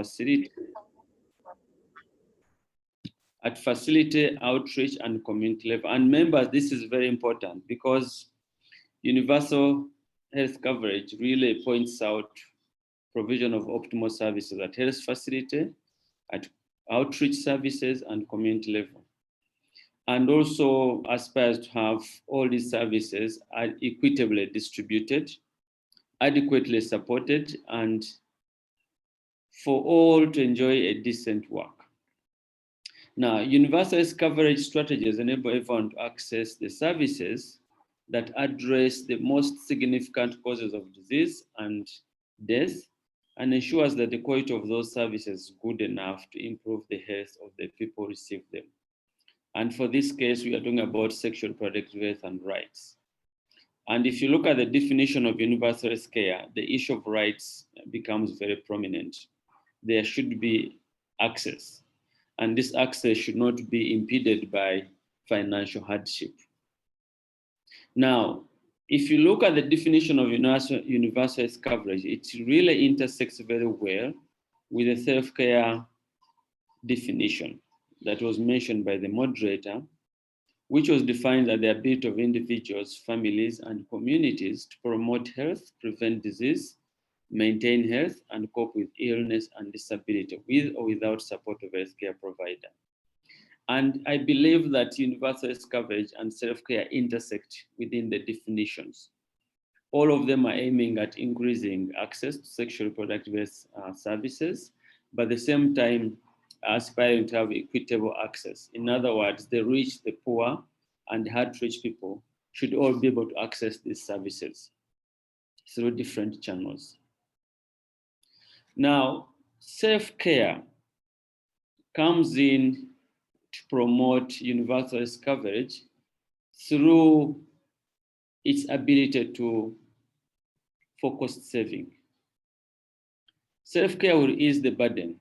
facility, outreach, and community level. And members, this is very important because universal health coverage really points out provision of optimal services at health facility, at outreach services, and community level. And also aspires to have all these services are equitably distributed, adequately supported, and for all to enjoy a decent work. Now, universal health coverage strategies enable everyone to access the services that address the most significant causes of disease and death, and ensures that the quality of those services is good enough to improve the health of the people who receive them. And for this case, we are talking about sexual reproductive health and rights. And if you look at the definition of universal health care, the issue of rights becomes very prominent. There should be access, and this access should not be impeded by financial hardship. Now, if you look at the definition of universal health coverage, it really intersects very well with the self-care definition that was mentioned by the moderator, which was defined as the ability of individuals, families, and communities to promote health, prevent disease, maintain health, and cope with illness and disability with or without support of a healthcare provider. And I believe that universal health coverage and self-care intersect within the definitions. All of them are aiming at increasing access to sexual reproductive health services, but at the same time, aspiring to have equitable access. In other words, the rich, the poor, and hard-to-reach people should all be able to access these services through different channels. Now, self-care comes in to promote universal health coverage through its ability to focus saving. Self-care will ease the burden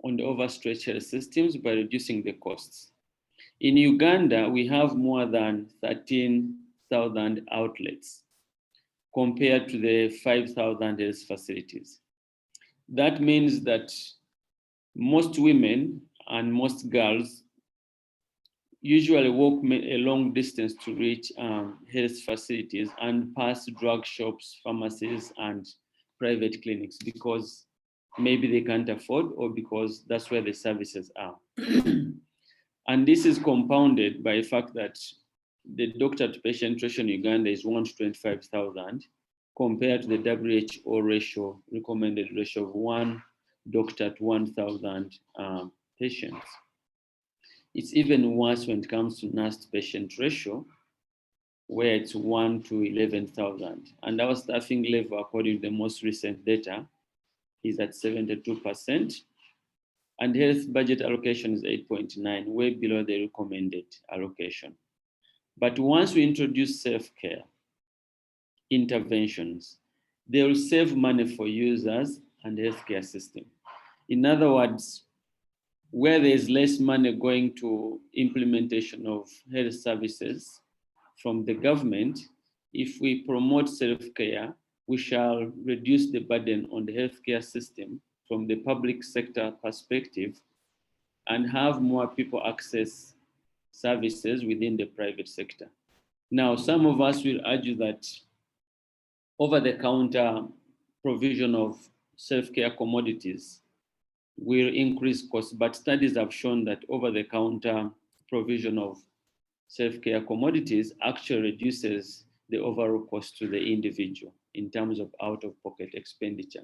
on the overstretched health systems by reducing the costs. In Uganda, we have more than 13,000 outlets compared to the 5,000 health facilities. That means that most women and most girls usually walk a long distance to reach health facilities and pass drug shops, pharmacies, and private clinics because maybe they can't afford or because that's where the services are. And this is compounded by the fact that the doctor-to-patient ratio in Uganda is 1 to 25,000 compared to the WHO ratio, recommended ratio of 1 doctor to 1,000 patients. It's even worse when it comes to nurse-to-patient ratio, where it's 1 to 11,000. And our staffing level, according to the most recent data, is at 72%. And health budget allocation is 8.9, way below the recommended allocation. But once we introduce self-care interventions, they will save money for users and the healthcare system. In other words, where there is less money going to implementation of health services from the government, if we promote self-care, we shall reduce the burden on the healthcare system from the public sector perspective and have more people access services within the private sector. Now, some of us will argue that over-the-counter provision of self-care commodities will increase costs, but studies have shown that over-the-counter provision of self-care commodities actually reduces the overall cost to the individual in terms of out-of-pocket expenditure.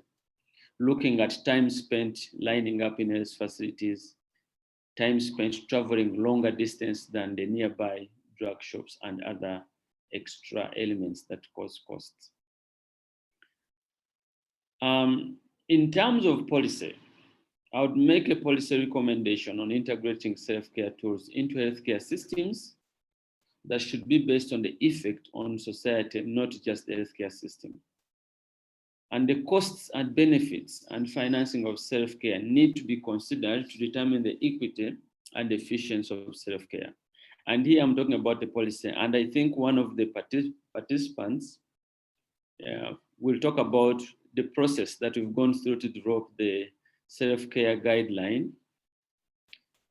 Looking at time spent lining up in health facilities, time spent traveling longer distance than the nearby drug shops and other extra elements that cause costs. In terms of policy, I would make a policy recommendation on integrating self-care tools into healthcare systems that should be based on the effect on society, not just the healthcare system. And the costs and benefits and financing of self-care need to be considered to determine the equity and efficiency of self-care. And here I'm talking about the policy, and I think one of the participants will talk about the process that we've gone through to develop the self-care guideline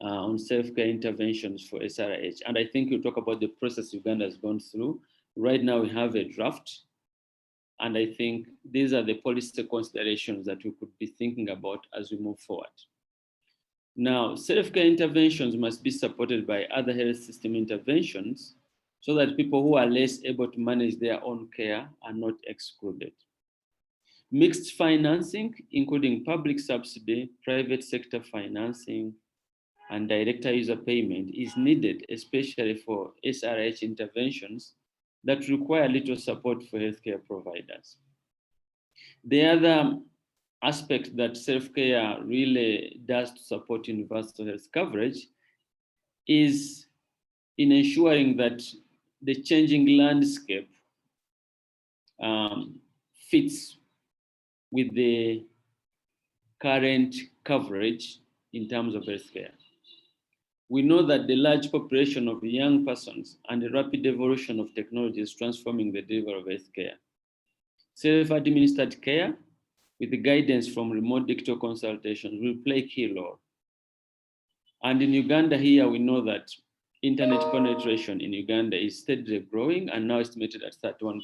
on self-care interventions for SRH. And I think we'll talk about the process Uganda has gone through. Right now we have a draft, and I think these are the policy considerations that we could be thinking about as we move forward. Now, self-care interventions must be supported by other health system interventions so that people who are less able to manage their own care are not excluded. Mixed financing, including public subsidy, private sector financing, and director user payment is needed, especially for SRH interventions that require little support for healthcare providers. The other aspect that self-care really does to support universal health coverage is in ensuring that the changing landscape fits with the current coverage in terms of healthcare. We know that the large population of young persons and the rapid evolution of technology is transforming the delivery of healthcare. Self-administered care with the guidance from remote digital consultations will play a key role. And in Uganda here, we know that internet penetration in Uganda is steadily growing and now estimated at 31%.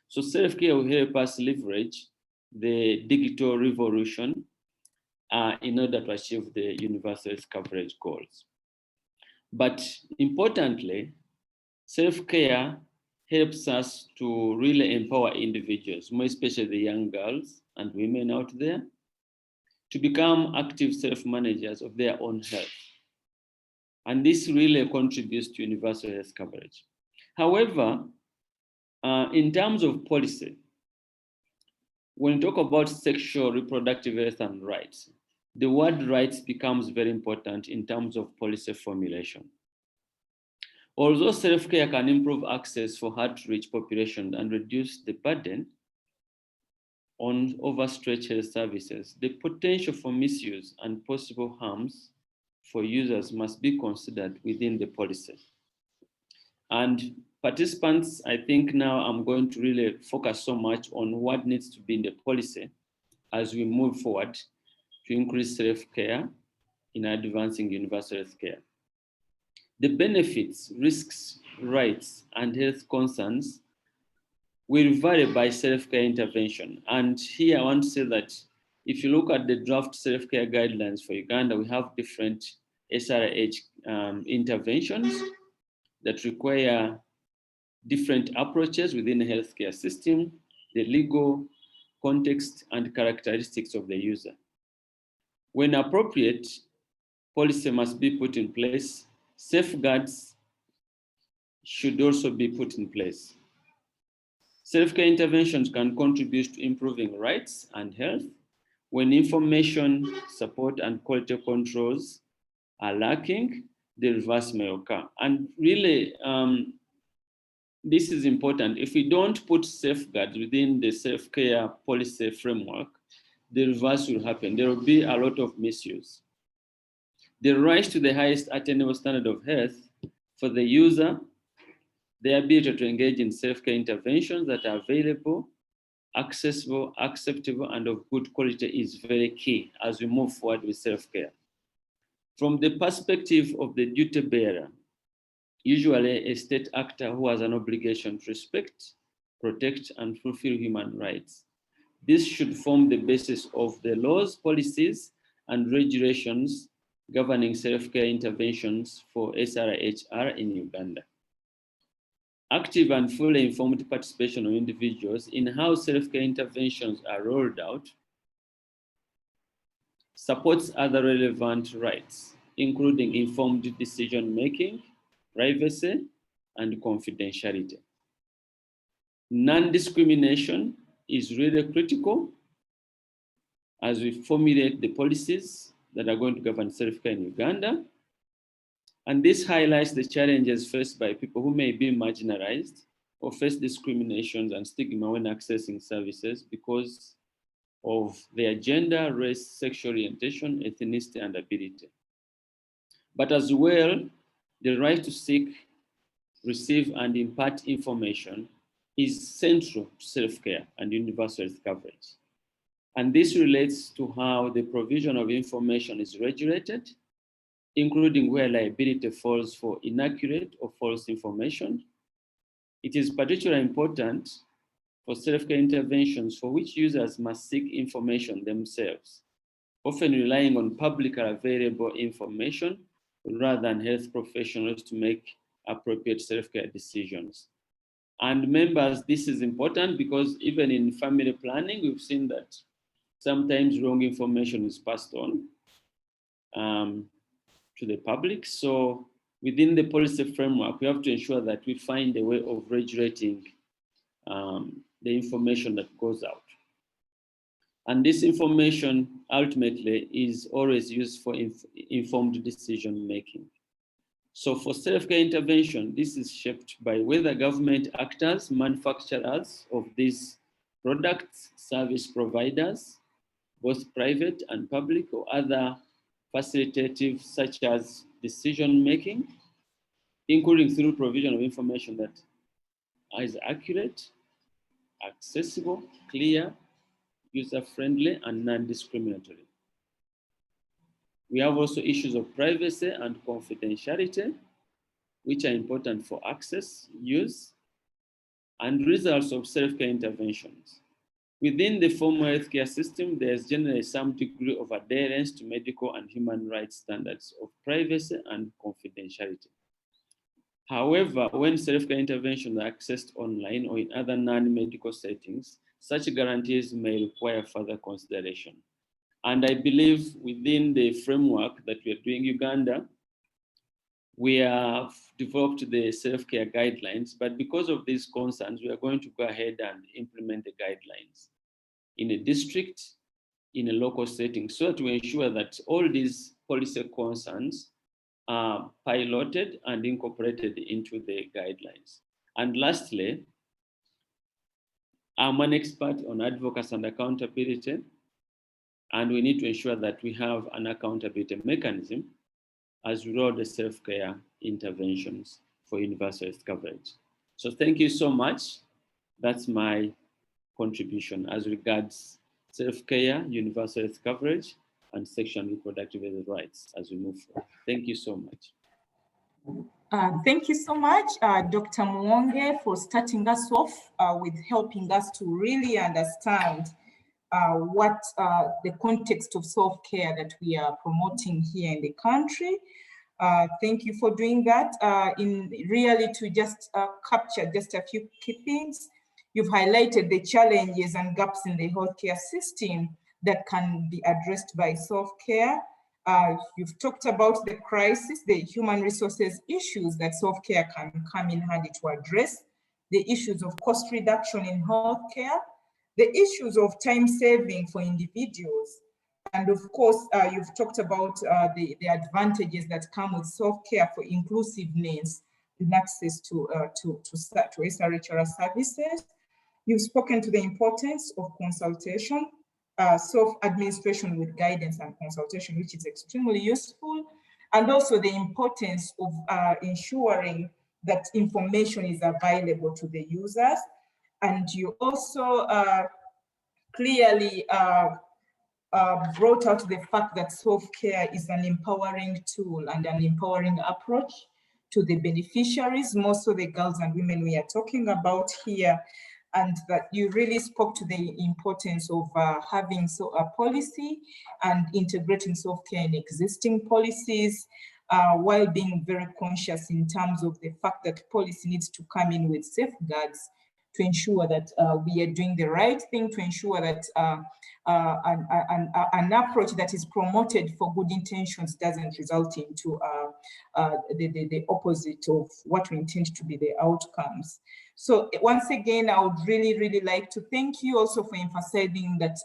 So self-care will help us leverage the digital revolution in order to achieve the universal health coverage goals. But importantly, self-care helps us to really empower individuals, more especially the young girls and women out there, to become active self-managers of their own health. And this really contributes to universal health coverage. However, in terms of policy, when we talk about sexual reproductive health and rights, the word rights becomes very important in terms of policy formulation. Although self-care can improve access for hard-to-reach populations and reduce the burden on overstretched health services, the potential for misuse and possible harms for users must be considered within the policy. And participants, I think now I'm going to really focus so much on what needs to be in the policy as we move forward to increase self-care in advancing universal health care. The benefits, risks, rights, and health concerns will vary by self-care intervention. And here I want to say that if you look at the draft self-care guidelines for Uganda, we have different SRH interventions that require different approaches within the healthcare system, the legal context and characteristics of the user. When appropriate, policy must be put in place. Safeguards should also be put in place. Self-care interventions can contribute to improving rights and health. When information, support, and quality controls are lacking, the reverse may occur. And really, this is important. If we don't put safeguards within the self-care policy framework, the reverse will happen. There will be a lot of misuse. The right to the highest attainable standard of health for the user, the ability to engage in self-care interventions that are available, accessible, acceptable, and of good quality is very key as we move forward with self-care. From the perspective of the duty bearer, usually a state actor who has an obligation to respect, protect, and fulfill human rights. This should form the basis of the laws, policies, and regulations governing self-care interventions for SRHR in Uganda. Active and fully informed participation of individuals in how self-care interventions are rolled out supports other relevant rights, including informed decision-making, privacy, and confidentiality. Non-discrimination is really critical as we formulate the policies that are going to govern self-care in Uganda. And this highlights the challenges faced by people who may be marginalized or face discriminations and stigma when accessing services because of their gender, race, sexual orientation, ethnicity, and ability. But as well, the right to seek, receive, and impart information is central to self-care and universal health coverage. And this relates to how the provision of information is regulated, including where liability falls for inaccurate or false information. It is particularly important for self-care interventions for which users must seek information themselves, often relying on publicly available information rather than health professionals to make appropriate self-care decisions. And members, this is important because even in family planning, we've seen that sometimes wrong information is passed on to the public. So within the policy framework, we have to ensure that we find a way of regulating the information that goes out. And this information ultimately is always used for informed decision making. So for self-care intervention, this is shaped by whether government actors, manufacturers of these products, service providers, both private and public, or other facilitative such as decision making, including through provision of information that is accurate, accessible, clear, user-friendly, and non-discriminatory. We have also issues of privacy and confidentiality, which are important for access, use, and results of self-care interventions. Within the formal healthcare system, there's generally some degree of adherence to medical and human rights standards of privacy and confidentiality. However, when self-care interventions are accessed online or in other non-medical settings, such guarantees may require further consideration. And I believe within the framework that we are doing Uganda, we have developed the self-care guidelines, but because of these concerns, we are going to go ahead and implement the guidelines in a district, in a local setting, so to ensure that all these policy concerns are piloted and incorporated into the guidelines. And lastly, I'm an expert on advocacy and accountability, and we need to ensure that we have an accountability mechanism as we roll the self-care interventions for universal health coverage. So thank you so much. That's my contribution as regards self-care, universal health coverage, and sexual and reproductive health rights as we move forward. Thank you so much. Thank you so much, Dr. Mwonge, for starting us off with helping us to really understand what the context of self-care that we are promoting here in the country. Thank you for doing that. In really to just capture just a few key things, you've highlighted the challenges and gaps in the healthcare system that can be addressed by self-care. You've talked about the crisis, the human resources issues that self-care can come in handy to address, the issues of cost reduction in healthcare, the issues of time saving for individuals. And of course, you've talked about the advantages that come with self-care for inclusiveness and access to SRHR services. You've spoken to the importance of consultation, self-administration with guidance and consultation, which is extremely useful, and also the importance of ensuring that information is available to the users. And you also clearly brought out the fact that self-care is an empowering tool and an empowering approach to the beneficiaries, more so the girls and women we are talking about here, and that you really spoke to the importance of having a policy and integrating self-care in existing policies, while being very conscious in terms of the fact that policy needs to come in with safeguards to ensure that we are doing the right thing, to ensure that an approach that is promoted for good intentions doesn't result into the opposite of what we intend to be the outcomes. So once again, I would really like to thank you also for emphasizing that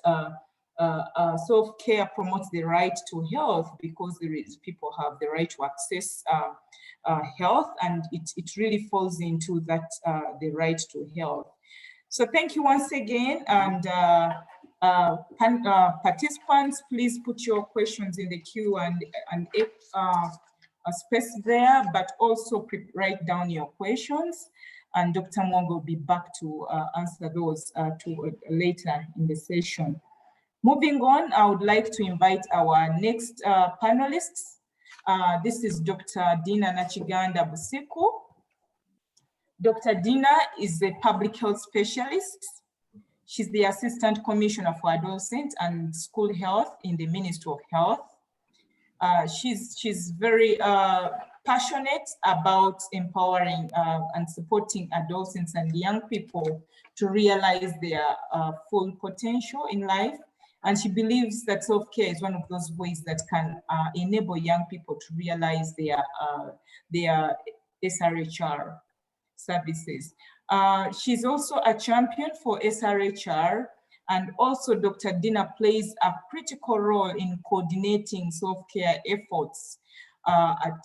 self-care promotes the right to health, because people have the right to access health, and it really falls into that the right to health. So thank you once again, and participants, please put your questions in the queue and space there, but also write down your questions, and Dr. Mwonge will be back to answer those later in the session. Moving on, I would like to invite our next panelists. This is Dr. Dina Nachiganda Busiku. Dr. Dina is a public health specialist. She's the Assistant Commissioner for Adolescent and School Health in the Ministry of Health. She's very passionate about empowering and supporting adolescents and young people to realize their full potential in life. And she believes that self-care is one of those ways that can enable young people to realize their SRHR services. She's also a champion for SRHR, and also Dr. Dina plays a critical role in coordinating self-care efforts at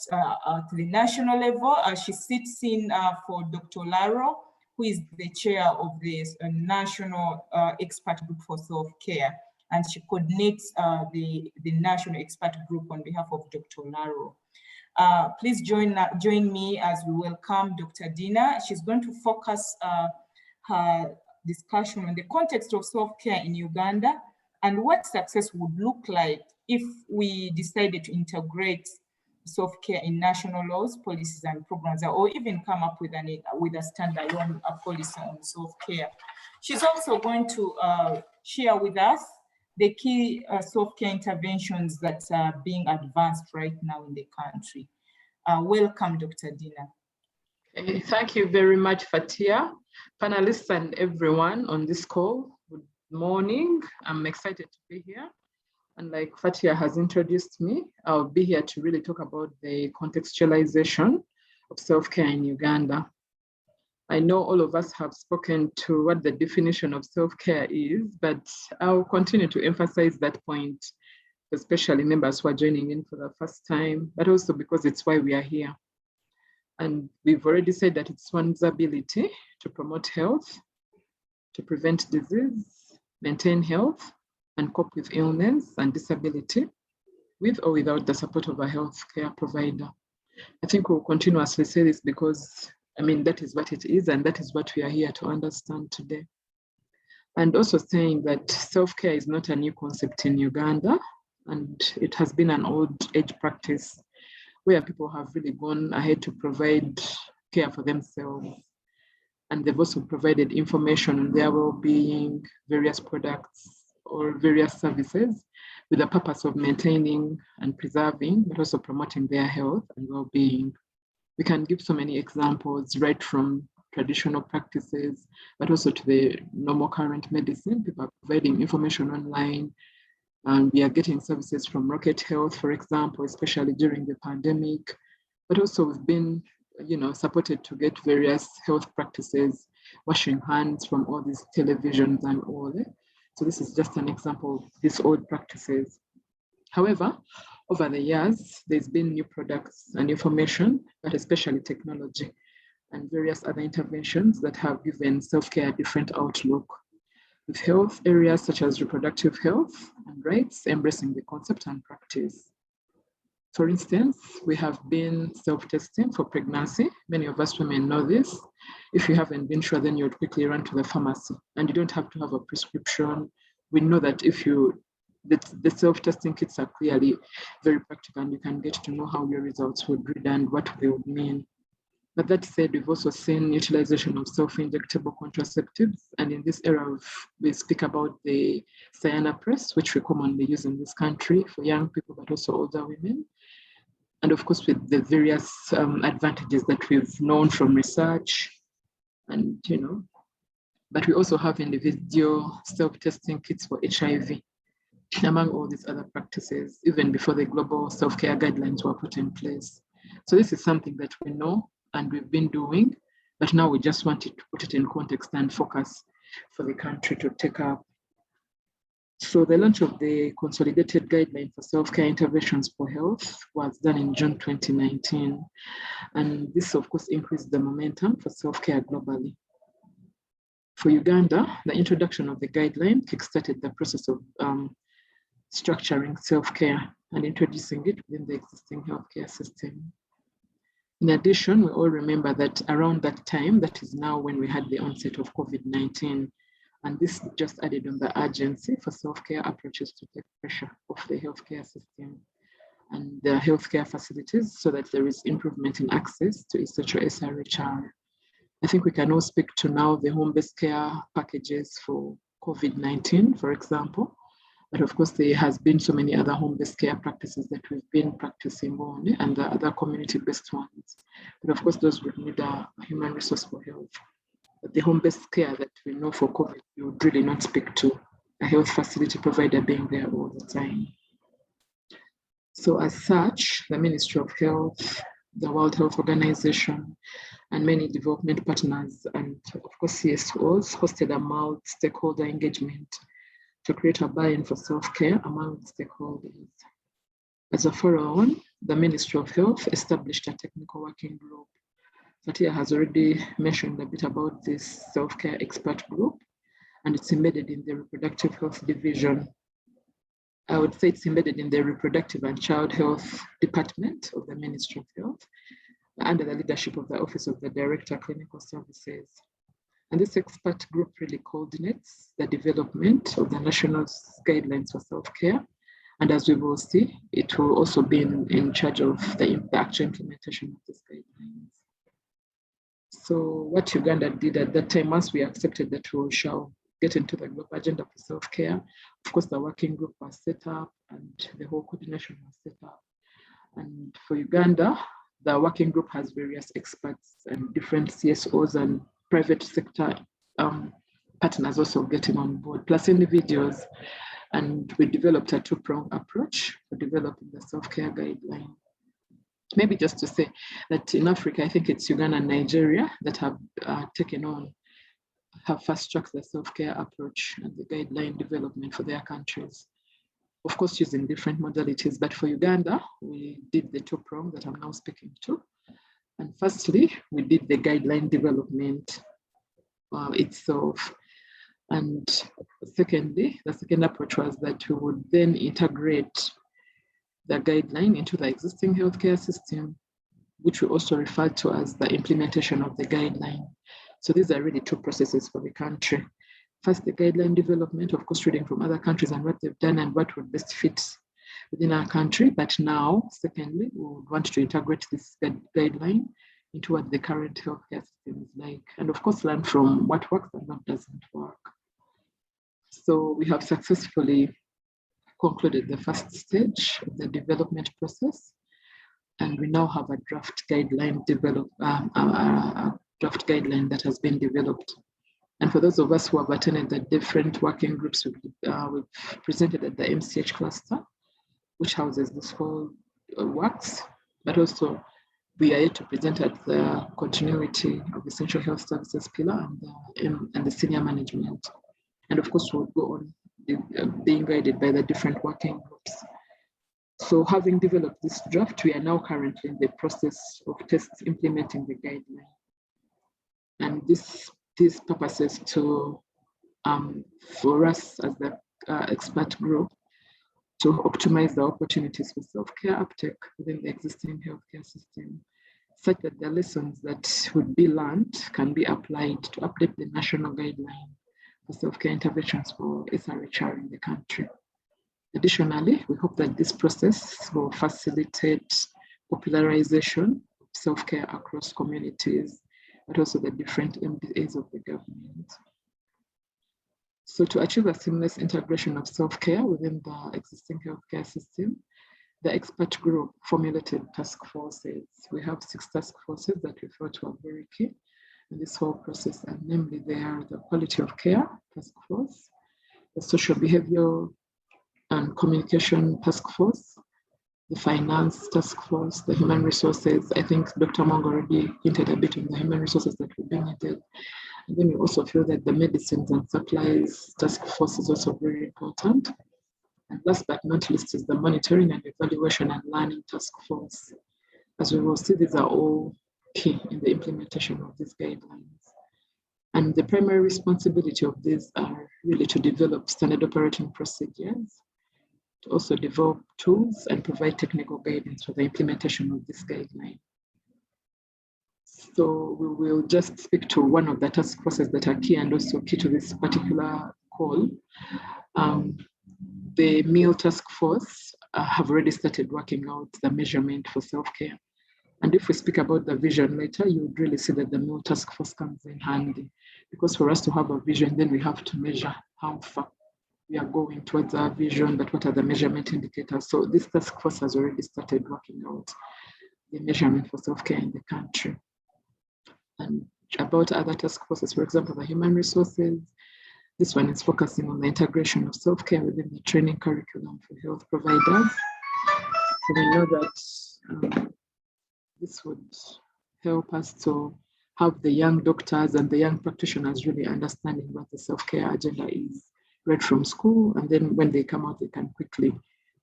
the national level. She sits in for Dr. Laro, who is the chair of the National Expert Group for Self-Care, and she coordinates the National Expert Group on behalf of Dr. Laro. Please join me as we welcome Dr. Dina. She's going to focus her discussion on the context of self-care in Uganda and what success would look like if we decided to integrate self-care in national laws, policies, and programs, or even come up with a standalone policy on self-care. She's also going to share with us the key self-care interventions that are being advanced right now in the country. Welcome, Dr. Dina. Okay, thank you very much, Fatia. Panelists and everyone on this call, good morning. I'm excited to be here. And like Fatia has introduced me, I'll be here to really talk about the contextualization of self-care in Uganda. I know all of us have spoken to what the definition of self-care is, but I'll continue to emphasize that point, especially members who are joining in for the first time, but also because it's why we are here. And we've already said that it's one's ability to promote health, to prevent disease, maintain health, and cope with illness and disability, with or without the support of a healthcare provider. I think we'll continuously say this because, I mean, that is what it is, and that is what we are here to understand today. And also saying that self-care is not a new concept in Uganda, and it has been an old age practice where people have really gone ahead to provide care for themselves. And they've also provided information on their well-being, various products or various services with the purpose of maintaining and preserving, but also promoting their health and well-being. We can give so many examples, right from traditional practices, but also to the normal current medicine. People are providing information online, and we are getting services from Rocket Health, for example, especially during the pandemic. But also we've been, supported to get various health practices, washing hands from all these televisions and all that. So this is just an example of these old practices. However, over the years, there's been new products and information, but especially technology and various other interventions that have given self-care a different outlook, with health areas such as reproductive health and rights embracing the concept and practice. For instance, we have been self-testing for pregnancy. Many of us women know this. If you haven't been sure, then you would quickly run to the pharmacy, and you don't have to have a prescription. We know that the self-testing kits are clearly very practical, and you can get to know how your results would read and what they would mean. But that said, we've also seen utilization of self-injectable contraceptives. And in this era, we speak about the Cyanopress, which we commonly use in this country for young people, but also older women. And of course, with the various advantages that we've known from research, and but we also have individual self-testing kits for HIV, among all these other practices, even before the global self-care guidelines were put in place. So this is something that we know and we've been doing, but now we just wanted to put it in context and focus for the country to take up. So the launch of the Consolidated Guideline for Self-Care Interventions for Health was done in June 2019. And this, of course, increased the momentum for self-care globally. For Uganda, the introduction of the guideline kickstarted the process of structuring self-care and introducing it within the existing healthcare system. In addition, we all remember that around that time, that is now when we had the onset of COVID-19, And this just added on the urgency for self-care approaches to take pressure off the healthcare system and the healthcare facilities so that there is improvement in access to essential SRHR. I think we can all speak to now the home-based care packages for COVID-19, for example. But of course, there has been so many other home-based care practices that we've been practicing on, and the other community-based ones. But of course, those would need a human resource for health. But the home-based care that we know for COVID, you would really not speak to a health facility provider being there all the time. So as such, the Ministry of Health, the World Health Organization, and many development partners, and of course CSOs, hosted a multi-stakeholder engagement to create a buy-in for self-care among stakeholders. As a follow-on, the Ministry of Health established a technical working group. Fatia has already mentioned a bit about this self-care expert group, and it's embedded in the reproductive health division. I would say it's embedded in the reproductive and child health department of the Ministry of Health under the leadership of the Office of the Director, Clinical Services. And this expert group really coordinates the development of the national guidelines for self-care. And as we will see, it will also be in charge of the actual implementation of these guidelines. So what Uganda did at that time, once we accepted that we shall get into the global agenda for self-care, of course, the working group was set up and the whole coordination was set up. And for Uganda, the working group has various experts and different CSOs and private sector partners also getting on board, plus individuals. And we developed a two-pronged approach for developing the self-care guideline. Maybe just to say that in Africa, I think it's Uganda and Nigeria that have fast-tracked the self-care approach and the guideline development for their countries. Of course, using different modalities, but for Uganda, we did the two-prong that I'm now speaking to. And firstly, we did the guideline development itself. And secondly, the second approach was that we would then integrate the guideline into the existing healthcare system, which we also refer to as the implementation of the guideline. So these are really two processes for the country. First, the guideline development, of course, reading from other countries and what they've done and what would best fit within our country. But now, secondly, we would want to integrate this guideline into what the current healthcare system is like. And of course, learn from what works and what doesn't work. So we have successfully concluded the first stage of the development process. And we now have a draft guideline draft guideline that has been developed. And for those of us who have attended the different working groups we've presented at the MCH cluster, which houses this whole works, but also we are yet to present at the continuity of essential health services pillar and the senior management. And of course, we'll go on being guided by the different working groups. So having developed this draft, we are now currently in the process of implementing the guideline. And this purposes to, for us as the expert group, to optimize the opportunities for self-care uptake within the existing healthcare system, such that the lessons that would be learned can be applied to update the national guideline for self-care interventions for SRHR in the country. Additionally, we hope that this process will facilitate popularization of self-care across communities, but also the different MDAs of the government. So to achieve a seamless integration of self-care within the existing healthcare system, the expert group formulated task forces. We have 6 task forces that we felt were very key in this whole process, and namely they are the quality of care task force, the social behavioral and communication task force, the finance task force, the human resources. I think Dr. Mong already hinted a bit on the human resources that will be needed. And then we also feel that the medicines and supplies task force is also very important. And last but not least is the monitoring and evaluation and learning task force. As we will see, these are all key in the implementation of these guidelines. And the primary responsibility of these are really to develop standard operating procedures, to also develop tools and provide technical guidance for the implementation of this guideline. So we will just speak to one of the task forces that are key and also key to this particular call. The meal task force have already started working out the measurement for self-care. And if we speak about the vision later, you would really see that the meal task force comes in handy, because for us to have a vision, then we have to measure how far we are going towards our vision, but what are the measurement indicators? So this task force has already started working out the measurement for self-care in the country. And about other task forces, for example, the human resources, this one is focusing on the integration of self-care within the training curriculum for health providers. So we know that this would help us to have the young doctors and the young practitioners really understanding what the self-care agenda is right from school, and then when they come out, they can quickly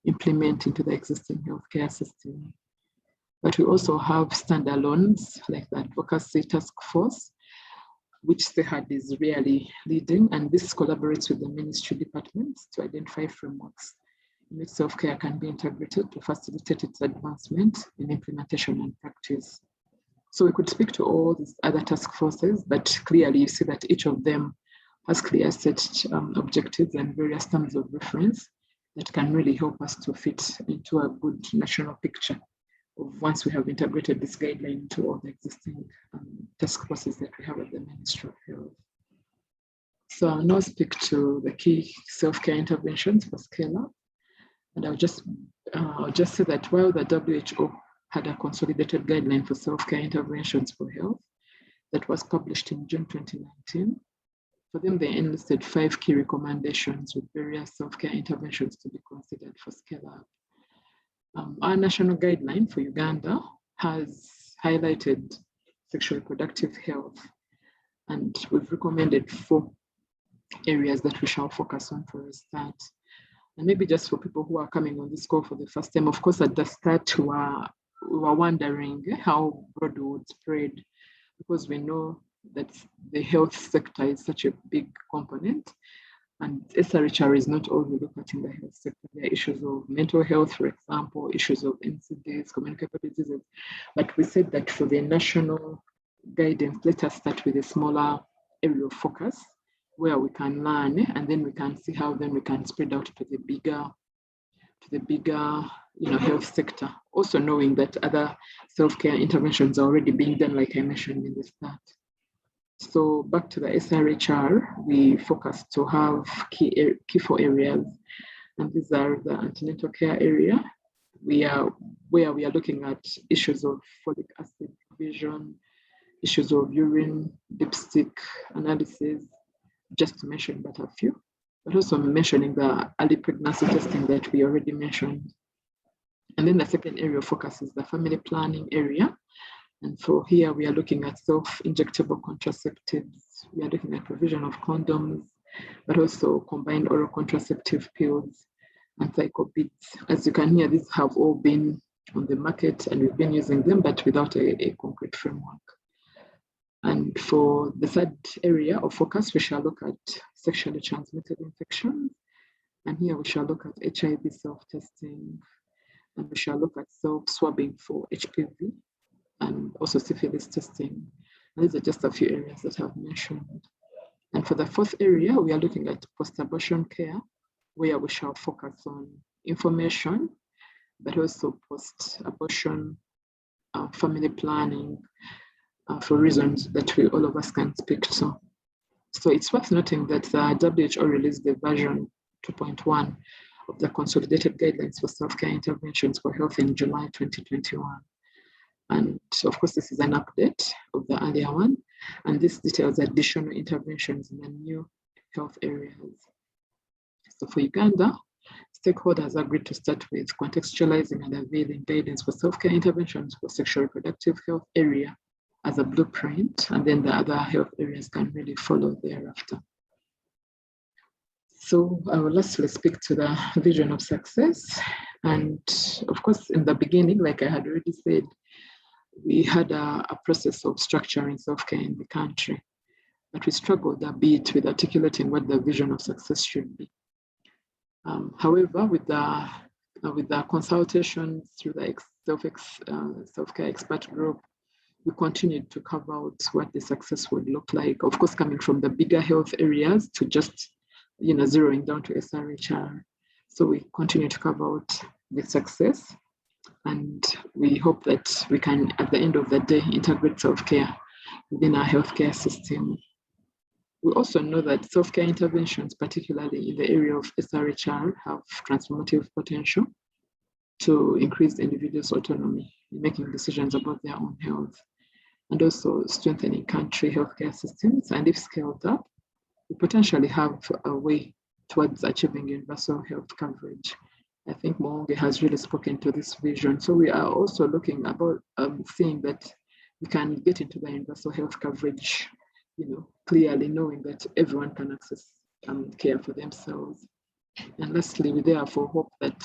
implement into the existing healthcare system. But we also have standalones like the Advocacy task force, which SRHR is really leading, and this collaborates with the ministry departments to identify frameworks in which self-care can be integrated to facilitate its advancement in implementation and practice. So we could speak to all these other task forces, but clearly you see that each of them has clear set objectives and various terms of reference that can really help us to fit into a good national picture of once we have integrated this guideline into all the existing task forces that we have at the Ministry of Health. So I'll now speak to the key self-care interventions for scale-up. And I'll just say that while the WHO had a consolidated guideline for self-care interventions for health that was published in June 2019, for them they enlisted 5 key recommendations with various self-care interventions to be considered for scale-up. Our national guideline for Uganda has highlighted sexual reproductive health, and we've recommended 4 areas that we shall focus on for a start. And maybe just for people who are coming on this call for the first time, of course, at the start, we were wondering how broad we would spread, because we know that the health sector is such a big component, and SRHR is not all we look at in the health sector. There are issues of mental health, for example, issues of NCDs, communicable diseases. But we said that for the national guidance, let us start with a smaller area of focus where we can learn, and then we can see how then we can spread out to the bigger health sector. Also knowing that other self-care interventions are already being done, like I mentioned in the start. So back to the SRHR, we focus to have key 4 areas, and these are the antenatal care area, where we are looking at issues of folic acid provision, issues of urine dipstick analysis, just to mention but a few, but also mentioning the early pregnancy testing that we already mentioned. And then the second area of focus is the family planning area. And for here, we are looking at self-injectable contraceptives. We are looking at provision of condoms, but also combined oral contraceptive pills and cycle beads. As you can hear, these have all been on the market and we've been using them, but without a concrete framework. And for the third area of focus, we shall look at sexually transmitted infections. And here we shall look at HIV self-testing, and we shall look at self-swabbing for HPV, and also syphilis testing. And these are just a few areas that I've mentioned. And for the fourth area, we are looking at post-abortion care, where we shall focus on information, but also post-abortion family planning for reasons that all of us can speak to. So it's worth noting that the WHO released the version 2.1 of the Consolidated Guidelines for Self-Care Interventions for Health in July 2021. And of course, this is an update of the earlier one, and this details additional interventions in the new health areas. So for Uganda, stakeholders agreed to start with contextualizing and unveiling guidance for self-care interventions for sexual reproductive health area as a blueprint, and then the other health areas can really follow thereafter. So I will lastly speak to the vision of success. And of course, in the beginning, like I had already said, we had a process of structuring self-care in the country, but we struggled a bit with articulating what the vision of success should be. However, with the consultations through the self-care expert group, we continued to carve out what the success would look like. Of course, coming from the bigger health areas to just, zeroing down to SRHR. So we continue to carve out the success, and we hope that we can, at the end of the day, integrate self-care within our healthcare system. We also know that self-care interventions, particularly in the area of SRHR, have transformative potential to increase individuals' autonomy in making decisions about their own health, and also strengthening country healthcare systems. And if scaled up, we potentially have a way towards achieving universal health coverage. I think Mwonge has really spoken to this vision. So we are also looking about seeing that we can get into the universal health coverage, clearly knowing that everyone can access care for themselves. And lastly, we therefore hope that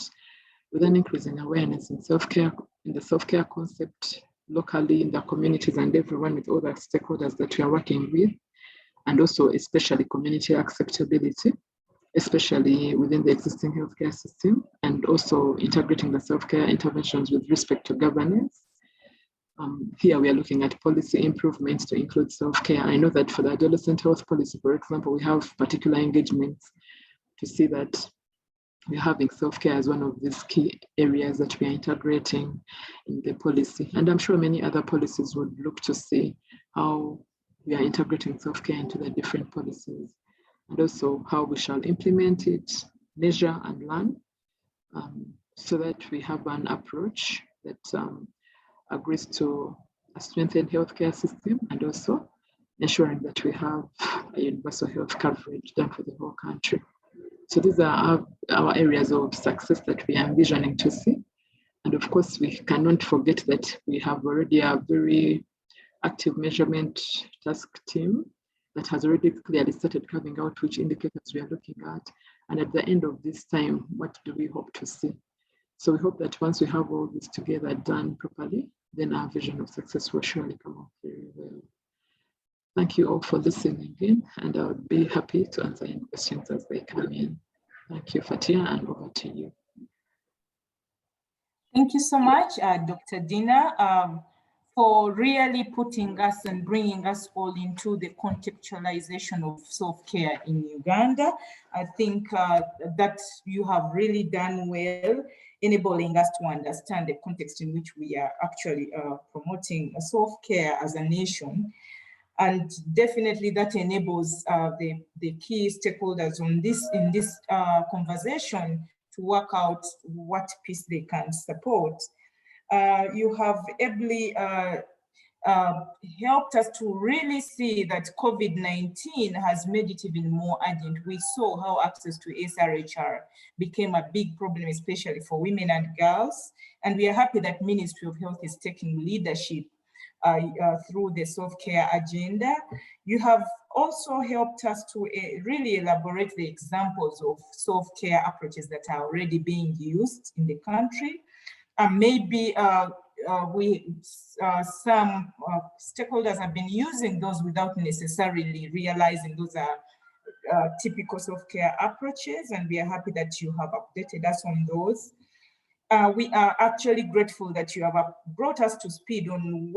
with an increasing awareness in self-care, in the self-care concept locally in the communities and everyone with all the stakeholders that we are working with, and also especially community acceptability, especially within the existing healthcare system, and also integrating the self-care interventions with respect to governance. Here we are looking at policy improvements to include self-care. I know that for the adolescent health policy, for example, we have particular engagements to see that we're having self-care as one of these key areas that we are integrating in the policy. And I'm sure many other policies would look to see how we are integrating self-care into the different policies, and also how we shall implement it, measure and learn, so that we have an approach that agrees to a strengthened healthcare system, and also ensuring that we have a universal health coverage done for the whole country. So these are our areas of success that we are envisioning to see. And of course, we cannot forget that we have already a very active measurement task team that has already clearly started carving out which indicators we are looking at. And at the end of this time, what do we hope to see? So we hope that once we have all this together done properly, then our vision of success will surely come out very well. Thank you all for listening in, and I would be happy to answer any questions as they come in. Thank you, Fatia, and over to you. Thank you so much, Dr. Dina, for really putting us and bringing us all into the contextualization of self-care in Uganda. I think that you have really done well, enabling us to understand the context in which we are actually promoting self-care as a nation. And definitely that enables the key stakeholders in this conversation to work out what piece they can support. You have ably helped us to really see that COVID-19 has made it even more urgent. We saw how access to SRHR became a big problem, especially for women and girls. And we are happy that Ministry of Health is taking leadership through the self-care agenda. You have also helped us to really elaborate the examples of self-care approaches that are already being used in the country. Maybe some stakeholders have been using those without necessarily realizing those are typical self-care approaches, and we are happy that you have updated us on those. We are actually grateful that you have brought us to speed on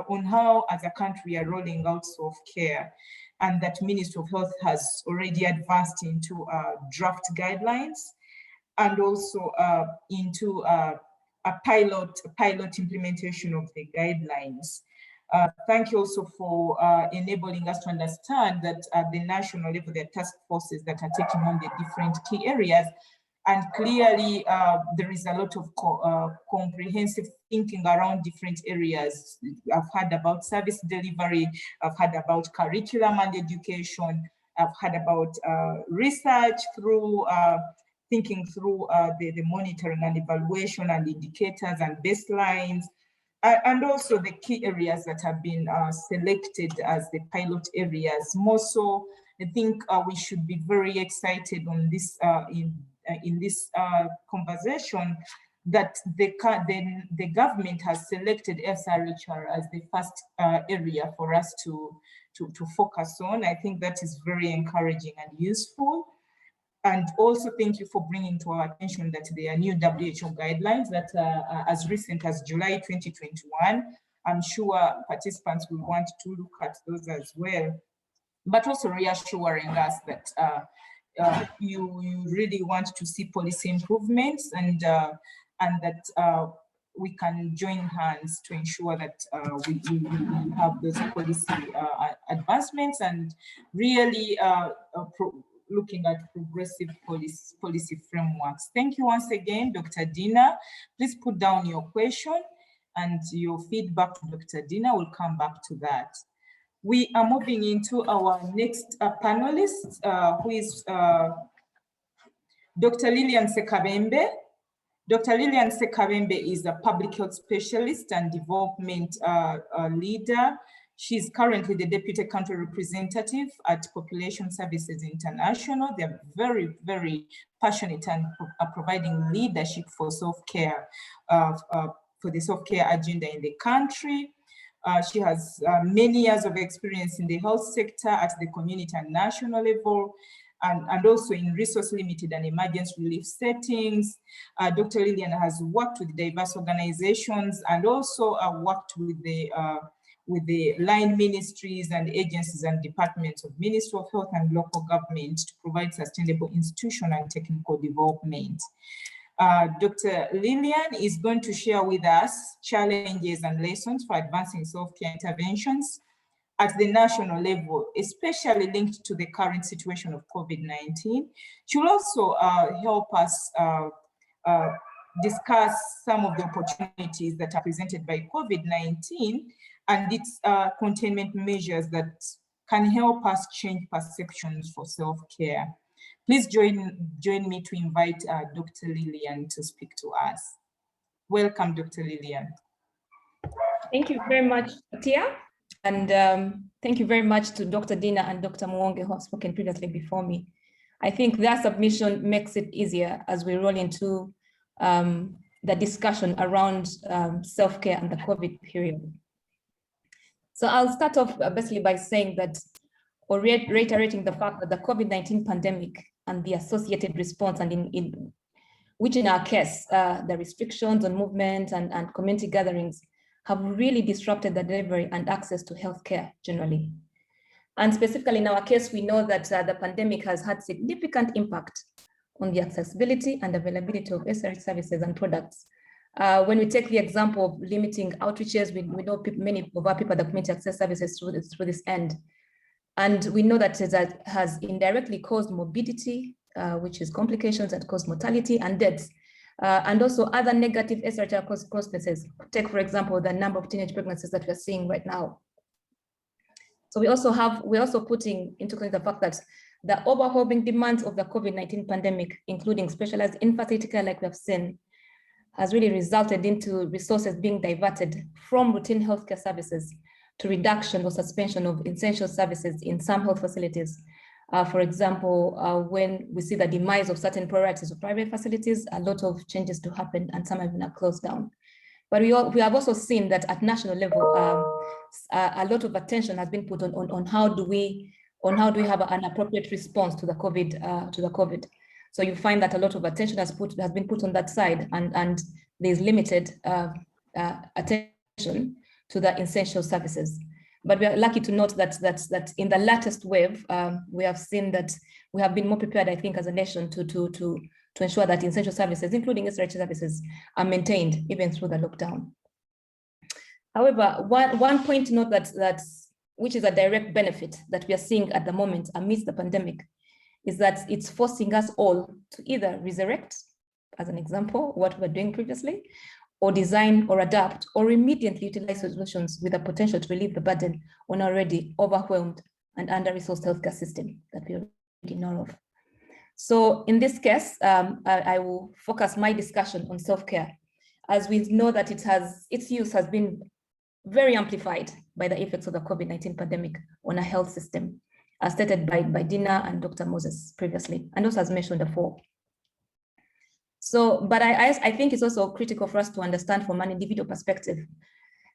on how as a country we are rolling out self-care, and that Ministry of Health has already advanced into draft guidelines, and also into a pilot implementation of the guidelines. Thank you also for enabling us to understand that at the national level, there are task forces that are taking on the different key areas. And clearly, there is a lot of comprehensive thinking around different areas. I've heard about service delivery, I've heard about curriculum and education, I've heard about research through thinking through the monitoring and evaluation and indicators and baselines, and also the key areas that have been selected as the pilot areas. More so, I think we should be very excited on this in this conversation that the government has selected SRHR as the first area for us to focus on. I think that is very encouraging and useful. And also thank you for bringing to our attention that there are new WHO guidelines that are as recent as July 2021 I'm sure participants will want to look at those as well, but also reassuring us that you really want to see policy improvements, and that we can join hands to ensure that we have those policy advancements and really looking at progressive policy frameworks. Thank you once again, Dr. Dina. Please put down your question and your feedback to Dr. Dina. We'll come back to that. We are moving into our next panelist, who is Dr. Lillian Sekabembe. Dr. Lillian Sekabembe is a public health specialist and development leader. She's currently the Deputy Country Representative at Population Services International. They're very, very passionate and are providing leadership for self-care, for the self-care agenda in the country. She has many years of experience in the health sector at the community and national level, and also in resource-limited and emergency relief settings. Dr. Lillian has worked with diverse organizations and also worked with the line ministries and agencies and departments of Ministry of Health and local government to provide sustainable institutional and technical development. Dr. Lillian is going to share with us challenges and lessons for advancing self-care interventions at the national level, especially linked to the current situation of COVID-19. She will also help us discuss some of the opportunities that are presented by COVID-19 and its containment measures that can help us change perceptions for self-care. Please join me to invite Dr. Lillian to speak to us. Welcome, Dr. Lillian. Thank you very much, Tia. And thank you very much to Dr. Dina and Dr. Mwonge, who have spoken previously before me. I think their submission makes it easier as we roll into the discussion around self-care and the COVID period. So I'll start off basically by saying that, or reiterating the fact that the COVID-19 pandemic and the associated response, and which in our case, the restrictions on movement and community gatherings have really disrupted the delivery and access to healthcare generally. And specifically in our case, we know that the pandemic has had significant impact on the accessibility and availability of SRH services and products. When we take the example of limiting outreaches, we know many of our people that community access services through this end. And we know that it has indirectly caused morbidity, which is complications that cause mortality and deaths, and also other negative SRHR consequences. Take, for example, the number of teenage pregnancies that we're seeing right now. So we're also putting into context the fact that the overwhelming demands of the COVID-19 pandemic, including specialized infertility care like we have seen, has really resulted into resources being diverted from routine healthcare services to reduction or suspension of essential services in some health facilities. For example, when we see the demise of certain priorities of private facilities, a lot of changes to happen and some have been closed down. But we have also seen that at national level, a lot of attention has been put on how do we have an appropriate response to the COVID. So you find that a lot of attention has been put on that side, and there's limited attention to the essential services. But we are lucky to note that in the latest wave, we have seen that we have been more prepared, I think, as a nation to ensure that essential services, including SRH services, are maintained even through the lockdown. However, one point to note that which is a direct benefit that we are seeing at the moment amidst the pandemic, is that it's forcing us all to either resurrect, as an example, what we were doing previously, or design or adapt or immediately utilize solutions with the potential to relieve the burden on already overwhelmed and under-resourced healthcare system that we already know of. So in this case, I will focus my discussion on self-care, as we know that its use has been very amplified by the effects of the COVID-19 pandemic on our health system, as stated by Dina and Dr. Moses previously, and also as mentioned before. So, but I think it's also critical for us to understand from an individual perspective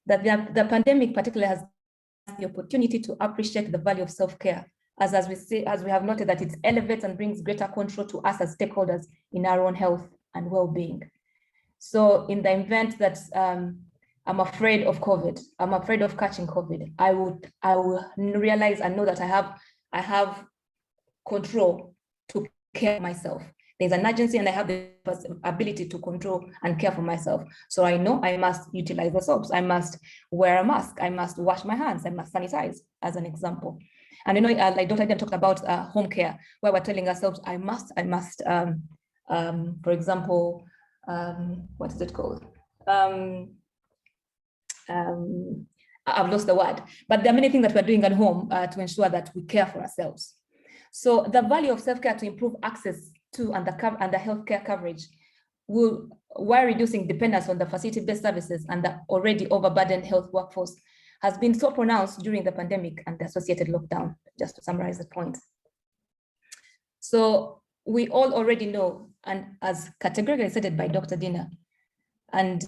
that the pandemic particularly has the opportunity to appreciate the value of self-care, as we have noted that it elevates and brings greater control to us as stakeholders in our own health and well-being. So in the event that I'm afraid of COVID. I'm afraid of catching COVID. I will realize and know that I have control to care for myself. There's an urgency and I have the ability to control and care for myself. So I know I must utilize the soaps. I must wear a mask. I must wash my hands. I must sanitize, as an example. And like Dr. Eden talked about home care, where we're telling ourselves, I must, for example, what is it called? I've lost the word, but there are many things that we're doing at home to ensure that we care for ourselves. So the value of self-care to improve access to and the healthcare coverage while reducing dependence on the facility-based services and the already overburdened health workforce has been so pronounced during the pandemic and the associated lockdown, just to summarize the point. So we all already know, and as categorically stated by Dr. Dina, and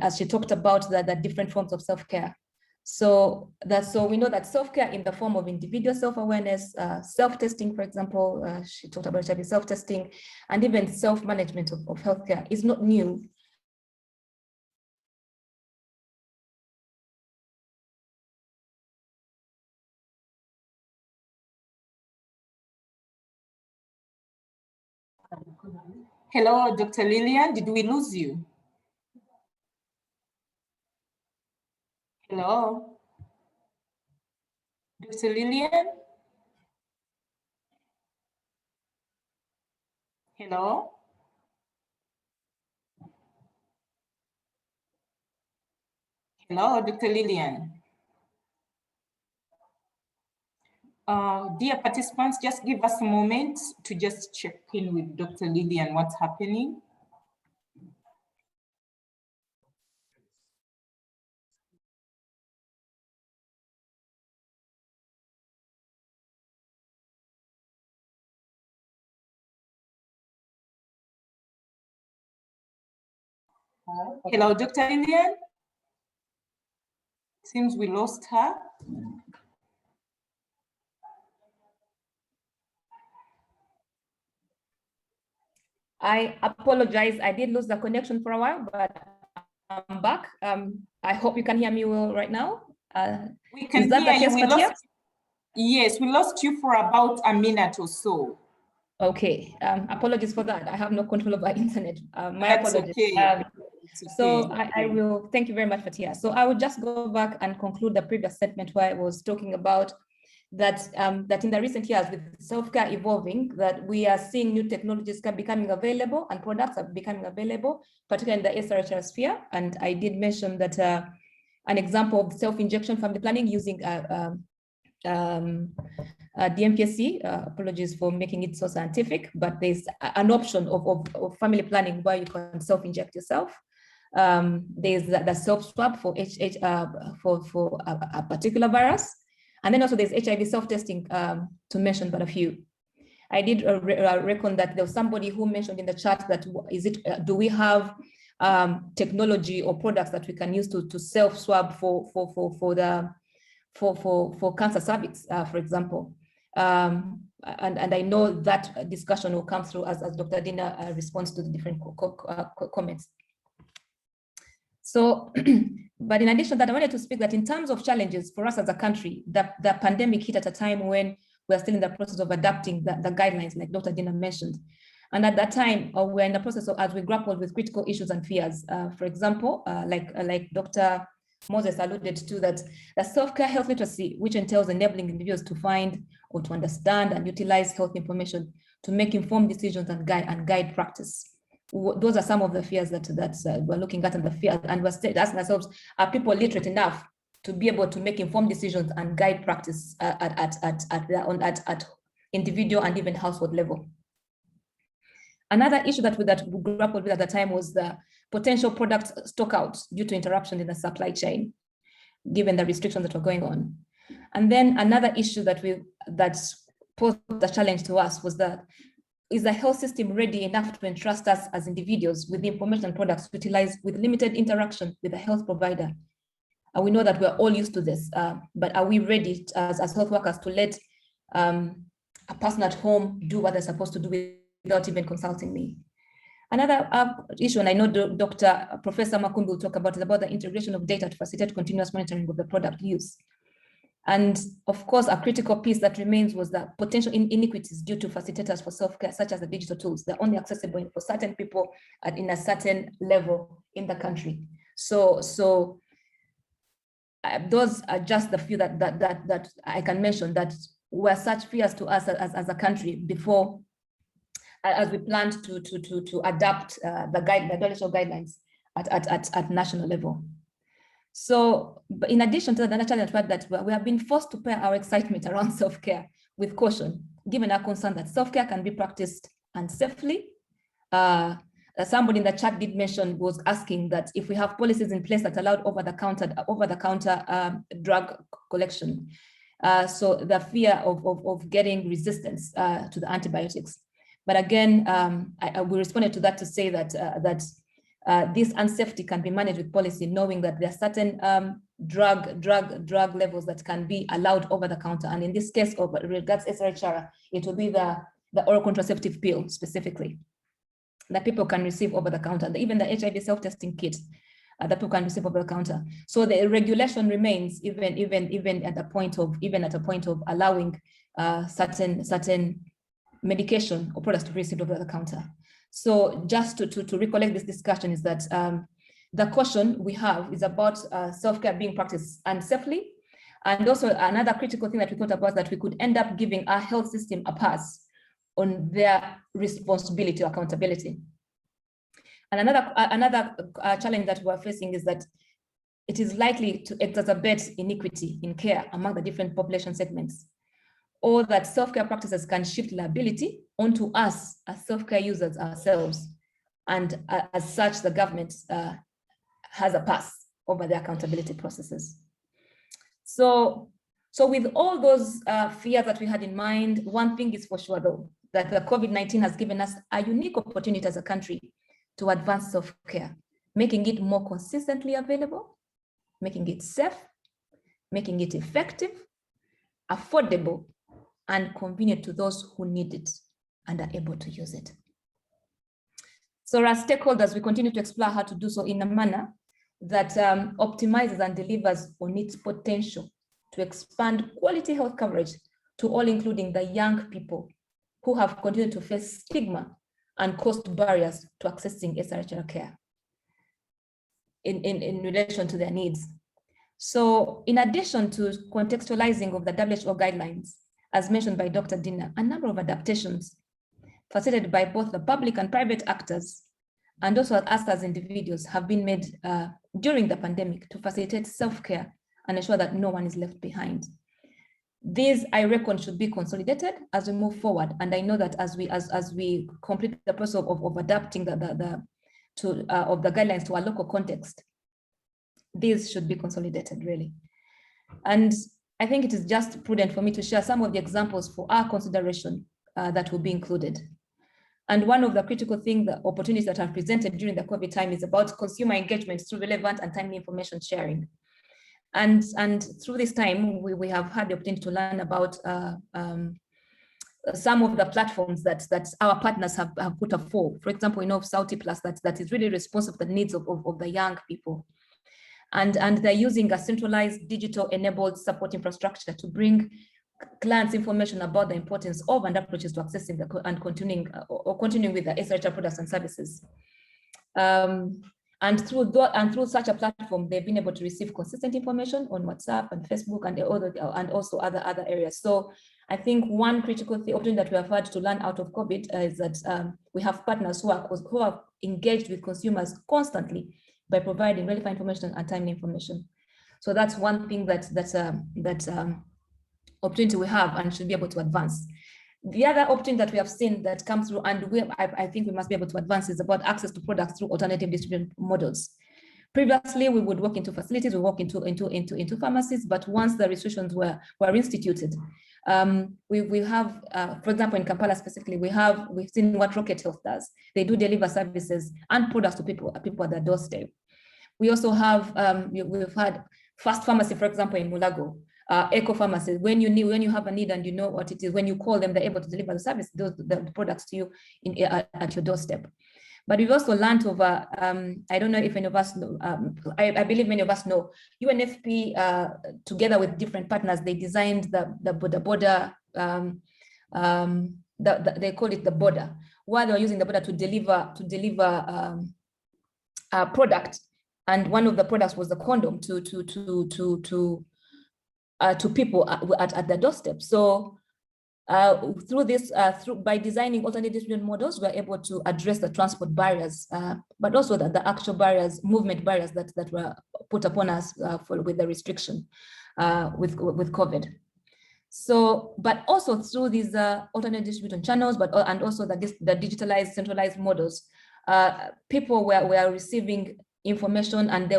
as she talked about the different forms of self-care. So we know that self-care in the form of individual self-awareness, self-testing, for example, she talked about HIV self-testing, and even self-management of healthcare is not new. Hello, Dr. Lillian, did we lose you? Hello, Dr. Lillian? Hello? Hello, Dr. Lillian. Dear participants, just give us a moment to just check in with Dr. Lillian, what's happening. Hello, Dr. Lillian. Seems we lost her. I apologize. I did lose the connection for a while, but I'm back. I hope you can hear me well right now. We can hear you. Yes, we lost you for about a minute or so. Okay, apologies for that. I have no control over internet. My apologies. Okay. So I will, thank you very much, Fatia. So I will just go back and conclude the previous statement where I was talking about that, that in the recent years with self-care evolving, that we are seeing new technologies becoming available and products are becoming available, particularly in the SRHR sphere. And I did mention that an example of self-injection family planning using DMPSC, apologies for making it so scientific, but there's an option of family planning where you can self-inject yourself. There's the self-swab for for a particular virus. And then also there's HIV self-testing, to mention but a few. I did reckon that there was somebody who mentioned in the chat that do we have technology or products that we can use to self-swab for cancer cervix, for example. And I know that discussion will come through as Dr. Dina responds to the different comments. So, but in addition to that, I wanted to speak that in terms of challenges for us as a country, the pandemic hit at a time when we're still in the process of adapting the guidelines, like Dr. Dina mentioned. And at that time, we're in the process of, as we grappled with critical issues and fears, for example, like Dr. Moses alluded to, that the self-care health literacy, which entails enabling individuals to find or to understand and utilize health information to make informed decisions and guide practice. Those are some of the fears that we're looking at, and the fear, and we're asking ourselves, are people literate enough to be able to make informed decisions and guide practice at individual and even household level? Another issue that we grappled with at the time was the potential product stockouts due to interruption in the supply chain, given the restrictions that were going on. And then another issue that posed a challenge to us was that, is the health system ready enough to entrust us as individuals with the information and products utilized with limited interaction with the health provider? And we know that we're all used to this, but are we ready as health workers to let a person at home do what they're supposed to do without even consulting me? Another issue, and I know Professor Makumbi will talk about, is about the integration of data to facilitate continuous monitoring of the product use. And of course, a critical piece that remains was the potential inequities due to facilitators for self-care, such as the digital tools. They're only accessible for certain people in a certain level in the country. So those are just the few that I can mention that were such fears to us as a country before, as we planned to adapt the WHO guidelines at national level. So, but in addition to the natural fact that we have been forced to pair our excitement around self-care with caution, given our concern that self-care can be practiced unsafely. Somebody in the chat did mention, was asking that if we have policies in place that allowed over-the-counter drug collection, so the fear of getting resistance to the antibiotics. But again, we responded to that to say that this unsafety can be managed with policy, knowing that there are certain drug levels that can be allowed over the counter. And in this case, regards SRHR, it will be the oral contraceptive pill specifically that people can receive over the counter, even the HIV self-testing kit that people can receive over the counter. So the regulation remains even at a point of allowing certain medication or products to be received over the counter. So just to recollect this discussion is that the caution we have is about self-care being practiced unsafely. And also another critical thing that we thought about, that we could end up giving our health system a pass on their responsibility or accountability. And another challenge that we're facing is that it is likely to exacerbate inequity in care among the different population segments, or that self-care practices can shift liability onto us as self-care users ourselves. And as such, the government has a pass over the accountability processes. So with all those fears that we had in mind, one thing is for sure though, that the COVID-19 has given us a unique opportunity as a country to advance self-care, making it more consistently available, making it safe, making it effective, affordable, and convenient to those who need it and are able to use it. So as stakeholders, we continue to explore how to do so in a manner that optimizes and delivers on its potential to expand quality health coverage to all, including the young people who have continued to face stigma and cost barriers to accessing SRHR care in relation to their needs. So in addition to contextualizing of the WHO guidelines, as mentioned by Dr. Dina, a number of adaptations facilitated by both the public and private actors, and also us as individuals, have been made during the pandemic to facilitate self-care and ensure that no one is left behind. These, I reckon, should be consolidated as we move forward. And I know that as we complete the process of adapting the guidelines to our local context, these should be consolidated, really. And I think it is just prudent for me to share some of the examples for our consideration that will be included. And one of the critical things, the opportunities that are presented during the COVID time, is about consumer engagement through relevant and timely information sharing. And through this time, we have had the opportunity to learn about some of the platforms that our partners have put up for. For example, we know of Sauti Plus that is really responsive to the needs of the young people. And they're using a centralized digital-enabled support infrastructure to bring clients information about the importance of and approaches to accessing and continuing with the SRHR products and services. And through such a platform, they've been able to receive consistent information on WhatsApp and Facebook and also other areas. So I think one critical opportunity that we have had to learn out of COVID is that we have partners who are engaged with consumers constantly by providing relevant information and timely information. So that's one thing that opportunity we have and should be able to advance. The other opportunity that we have seen that comes through, and I think we must be able to advance, is about access to products through alternative distribution models. Previously, we would walk into facilities, we walk into pharmacies, but once the restrictions were instituted, we have, for example, in Kampala specifically, we've seen what Rocket Health does. They do deliver services and products to people at their doorstep. We also have, we've had Fast Pharmacy, for example, in Mulago. Eco Pharmacy, when you have a need and you know what it is, when you call them, they're able to deliver the service, the products to you at your doorstep. But we've also learned over, I don't know if any of us know, I believe many of us know, UNFP, together with different partners, they designed the border, they call it the border, where they were using the border to deliver a product. And one of the products was the condom to people at their doorstep. So through this, by designing alternate distribution models, we're able to address the transport barriers, but also the actual barriers, movement barriers that were put upon us with the restriction with COVID. So, but also through these alternate distribution channels, and also the digitalized, centralized models, people were receiving information and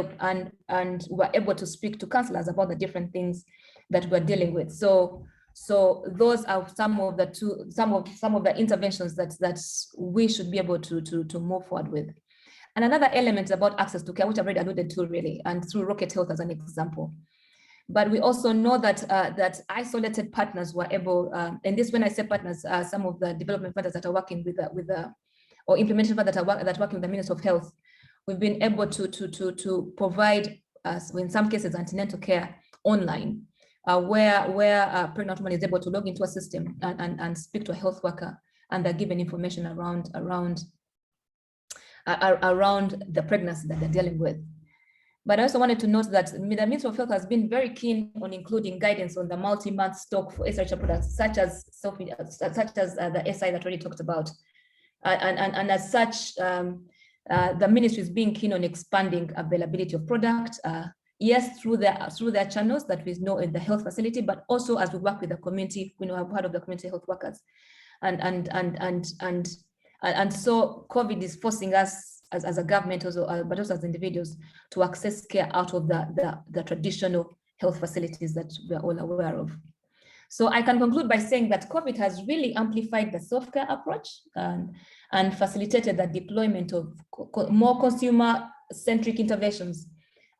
were able to speak to counselors about the different things that we're dealing with. So those are some of the interventions that we should be able to move forward with. And another element about access to care, which I've already alluded to really, and through Rocket Health as an example. But we also know that isolated partners were able, and this, when I say partners, some of the development partners that are working or implementation partners that are working with the Ministry of Health, we've been able to provide, in some cases, antenatal care online, where a pregnant woman is able to log into a system and speak to a health worker, and they're given information around the pregnancy that they're dealing with. But I also wanted to note that the Ministry of Health has been very keen on including guidance on the multi-month stock for SRHR products, such as the SI that already talked about. And as such, the ministry is being keen on expanding availability of product, yes, through their channels that we know in the health facility, but also as we work with the community. We know I've heard of the community health workers, and so COVID is forcing us as a government also, but also as individuals, to access care out of the traditional health facilities that we're all aware of. So I can conclude by saying that COVID has really amplified the soft care approach and facilitated the deployment of more consumer-centric interventions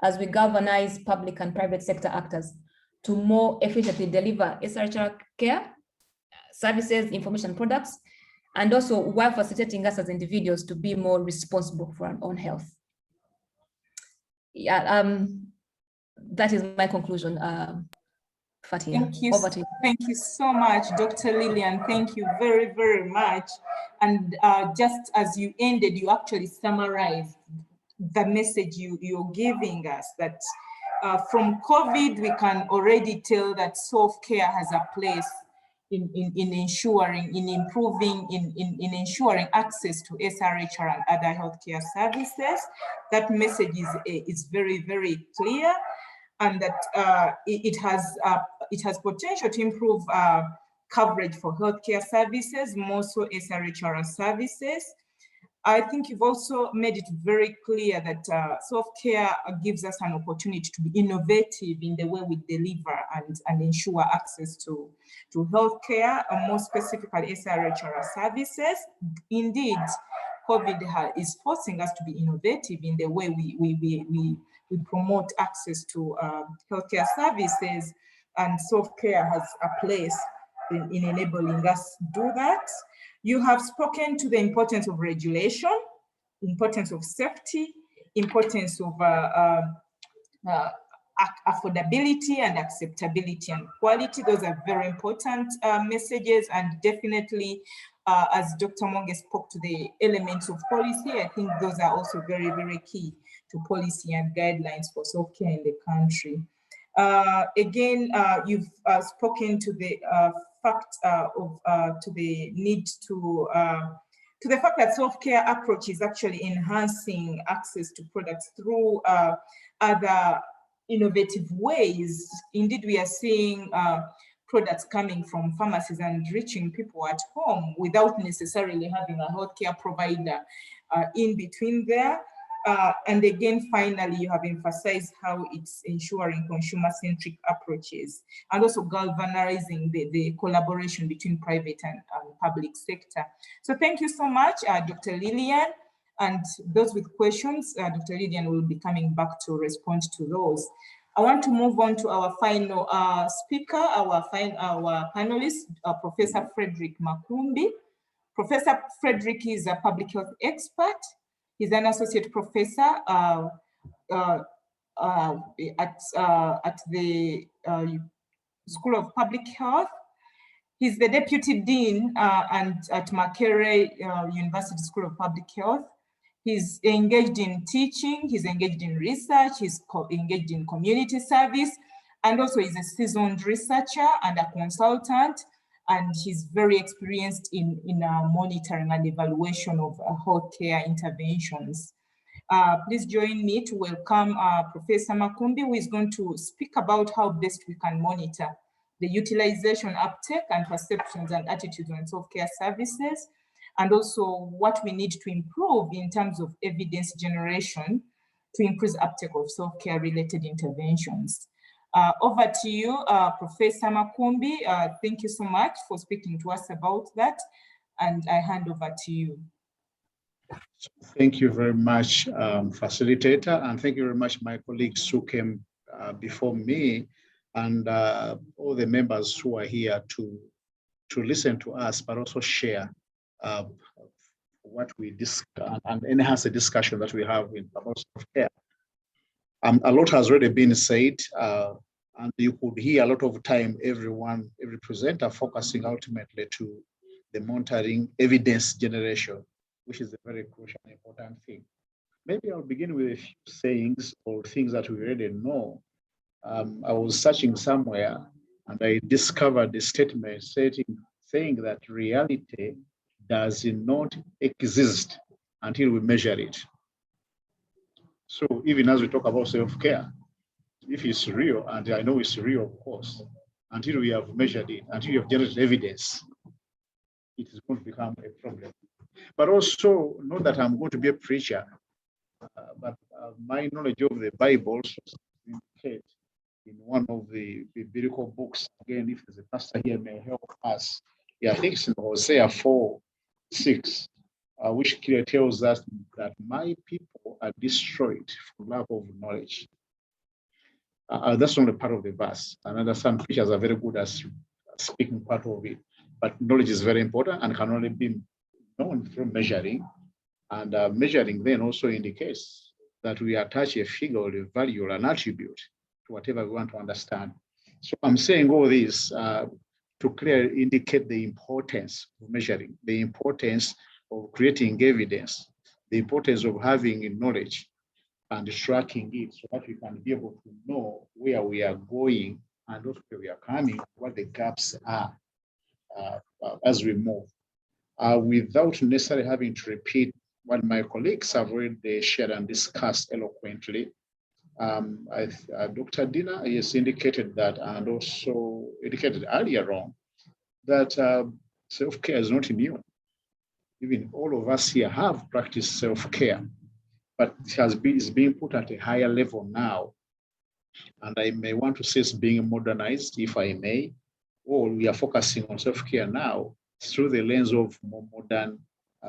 as we galvanize public and private sector actors to more efficiently deliver SRHR care, services, information products, and also while facilitating us as individuals to be more responsible for our own health. Yeah, that is my conclusion. Fatia, thank you. Over to you. Thank you so much, Dr. Lillian. Thank you very, very much. And just as you ended, you actually summarized the message you're giving us, that from COVID, we can already tell that self-care has a place in ensuring, in improving, in ensuring access to SRHR and other healthcare services. That message is very, very clear, and that it has potential to improve coverage for healthcare services, more so SRHR services. I think you've also made it very clear that self-care gives us an opportunity to be innovative in the way we deliver and ensure access to healthcare, more specifically SRHR services. Indeed, COVID is forcing us to be innovative in the way we promote access to healthcare services, and self-care has a place in enabling us to do that. You have spoken to the importance of regulation, importance of safety, importance of affordability and acceptability and quality. Those are very important messages, and definitely, as Dr. Monge spoke to the elements of policy, I think those are also very, very key to policy and guidelines for self-care in the country. Again, you've spoken to the fact to the need to the fact that self-care approach is actually enhancing access to products through other innovative ways. Indeed, we are seeing products coming from pharmacies and reaching people at home without necessarily having a healthcare provider in between there. And again, finally, you have emphasized how it's ensuring consumer-centric approaches and also galvanizing the collaboration between private and public sector. So thank you so much, Dr. Lillian. And those with questions, Dr. Lillian will be coming back to respond to those. I want to move on to our final speaker, our panelist, Professor Frederick Makumbi. Professor Frederick is a public health expert. He's an associate professor at the School of Public Health. He's the deputy dean and at Makerere University School of Public Health. He's engaged in teaching, he's engaged in research, he's engaged in community service, and also he's a seasoned researcher and a consultant, and he's very experienced in monitoring and evaluation of healthcare interventions. Please join me to welcome Professor Makumbi, who is going to speak about how best we can monitor the utilization, uptake, and perceptions and attitudes on self-care services, and also what we need to improve in terms of evidence generation to increase uptake of self-care related interventions. Over to you, Professor Makumbi. Thank you so much for speaking to us about that, and I hand over to you. Thank you very much, facilitator, and thank you very much, my colleagues who came before me, and all the members who are here to listen to us, but also share what we discuss and enhance the discussion that we have about self-care. A lot has already been said, and you could hear a lot of time every presenter focusing ultimately to the monitoring evidence generation, which is a very crucial and important thing. Maybe I'll begin with a few sayings or things that we already know. I was searching somewhere and I discovered a statement saying that reality does not exist until we measure it. So even as we talk about self-care, if it's real, and I know it's real, of course, until we have measured it, until you have generated evidence, it is going to become a problem. But also, not that I'm going to be a preacher, but my knowledge of the Bible indicates in one of the biblical books, again, if there's a pastor here may help us. Yeah, I think it's in Hosea 4:6, which clearly tells us that my people are destroyed for lack of knowledge. That's only part of the verse. And I understand preachers are very good at speaking part of it, but knowledge is very important and can only be known through measuring. And measuring then also indicates that we attach a figure or a value or an attribute to whatever we want to understand. So I'm saying all this to clearly indicate the importance of measuring, the importance of creating evidence, the importance of having knowledge and tracking it so that we can be able to know where we are going and also where we are coming, what the gaps are as we move. Without necessarily having to repeat what my colleagues have already shared and discussed eloquently, Dr. Dina has indicated that, and also indicated earlier on, that self-care is not new. Even all of us here have practiced self-care, but it's being put at a higher level now. And I may want to say it's being modernized, if I may, or we are focusing on self-care now through the lens of more modern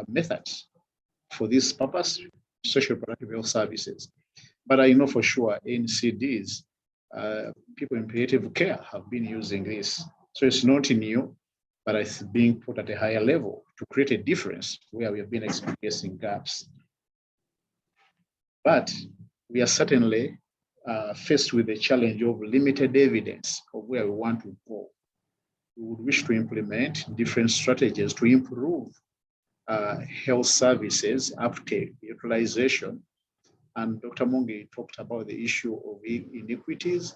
methods. For this purpose, social productive health services. But I know for sure NCDs, people in palliative care have been using this. So it's not new, but it's being put at a higher level to create a difference where we have been experiencing gaps. But we are certainly faced with the challenge of limited evidence of where we want to go. We would wish to implement different strategies to improve health services, uptake, utilization. And Dr. Mungi talked about the issue of inequities,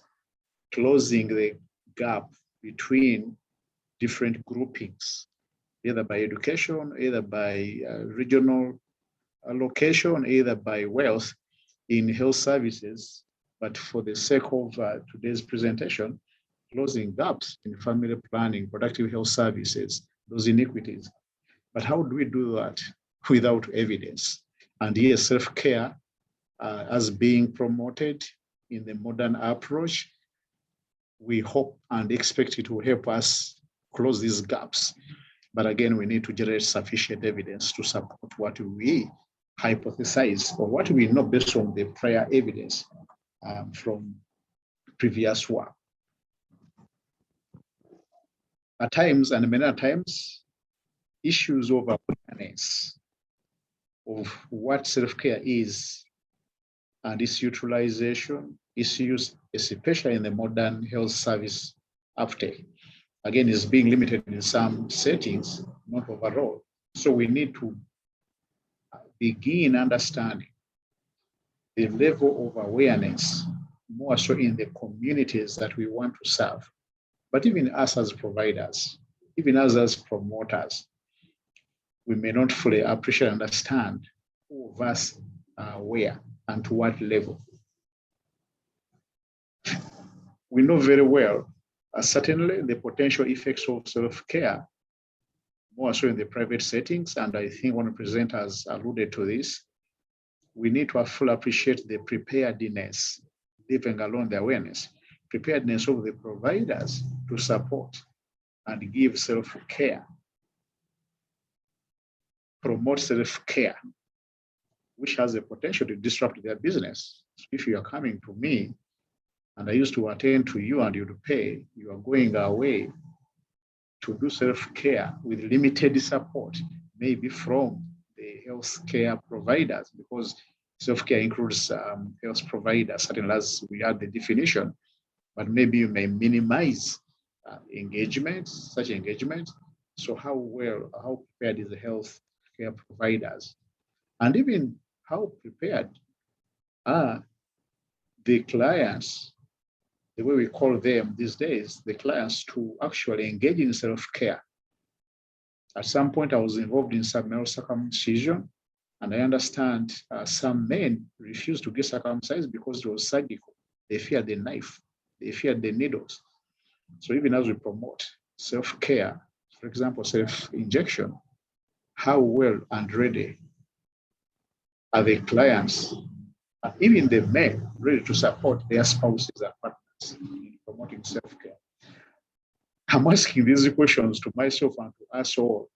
closing the gap between different groupings, either by education, either by regional location, either by wealth in health services. But for the sake of today's presentation, closing gaps in family planning, productive health services, those inequities. But how do we do that without evidence? And yes, self-care as being promoted in the modern approach, we hope and expect it will help us close these gaps. But again, we need to generate sufficient evidence to support what we hypothesize or what we know based on the prior evidence from previous work. At times, and many times, issues of awareness of what self-care is and its utilization, its use, especially in the modern health service uptake. Again, is being limited in some settings, not overall. So we need to begin understanding the level of awareness, more so in the communities that we want to serve. But even us as providers, even us as promoters, we may not fully appreciate and understand who of us are where and to what level. We know very well, certainly the potential effects of self-care, more so in the private settings, and I think one of the presenters alluded to this. We need to fully appreciate the preparedness, leaving alone the awareness, preparedness of the providers to support and give self-care, promote self-care, which has the potential to disrupt their business. So if you are coming to me and I used to attend to you and you pay, you are going away to do self-care with limited support, maybe from the healthcare providers, because self-care includes health providers, certainly as we had the definition, but maybe you may minimize such engagement. So how prepared is the healthcare providers? And even how prepared are the clients, the way we call them these days, the clients, to actually engage in self-care. At some point, I was involved in some male circumcision, and I understand some men refused to get circumcised because it was surgical. They feared the knife, they feared the needles. So even as we promote self-care, for example, self-injection, how well and ready are the clients, even the men, ready to support their spouses and partners in promoting self-care? I'm asking these questions to myself and to us all,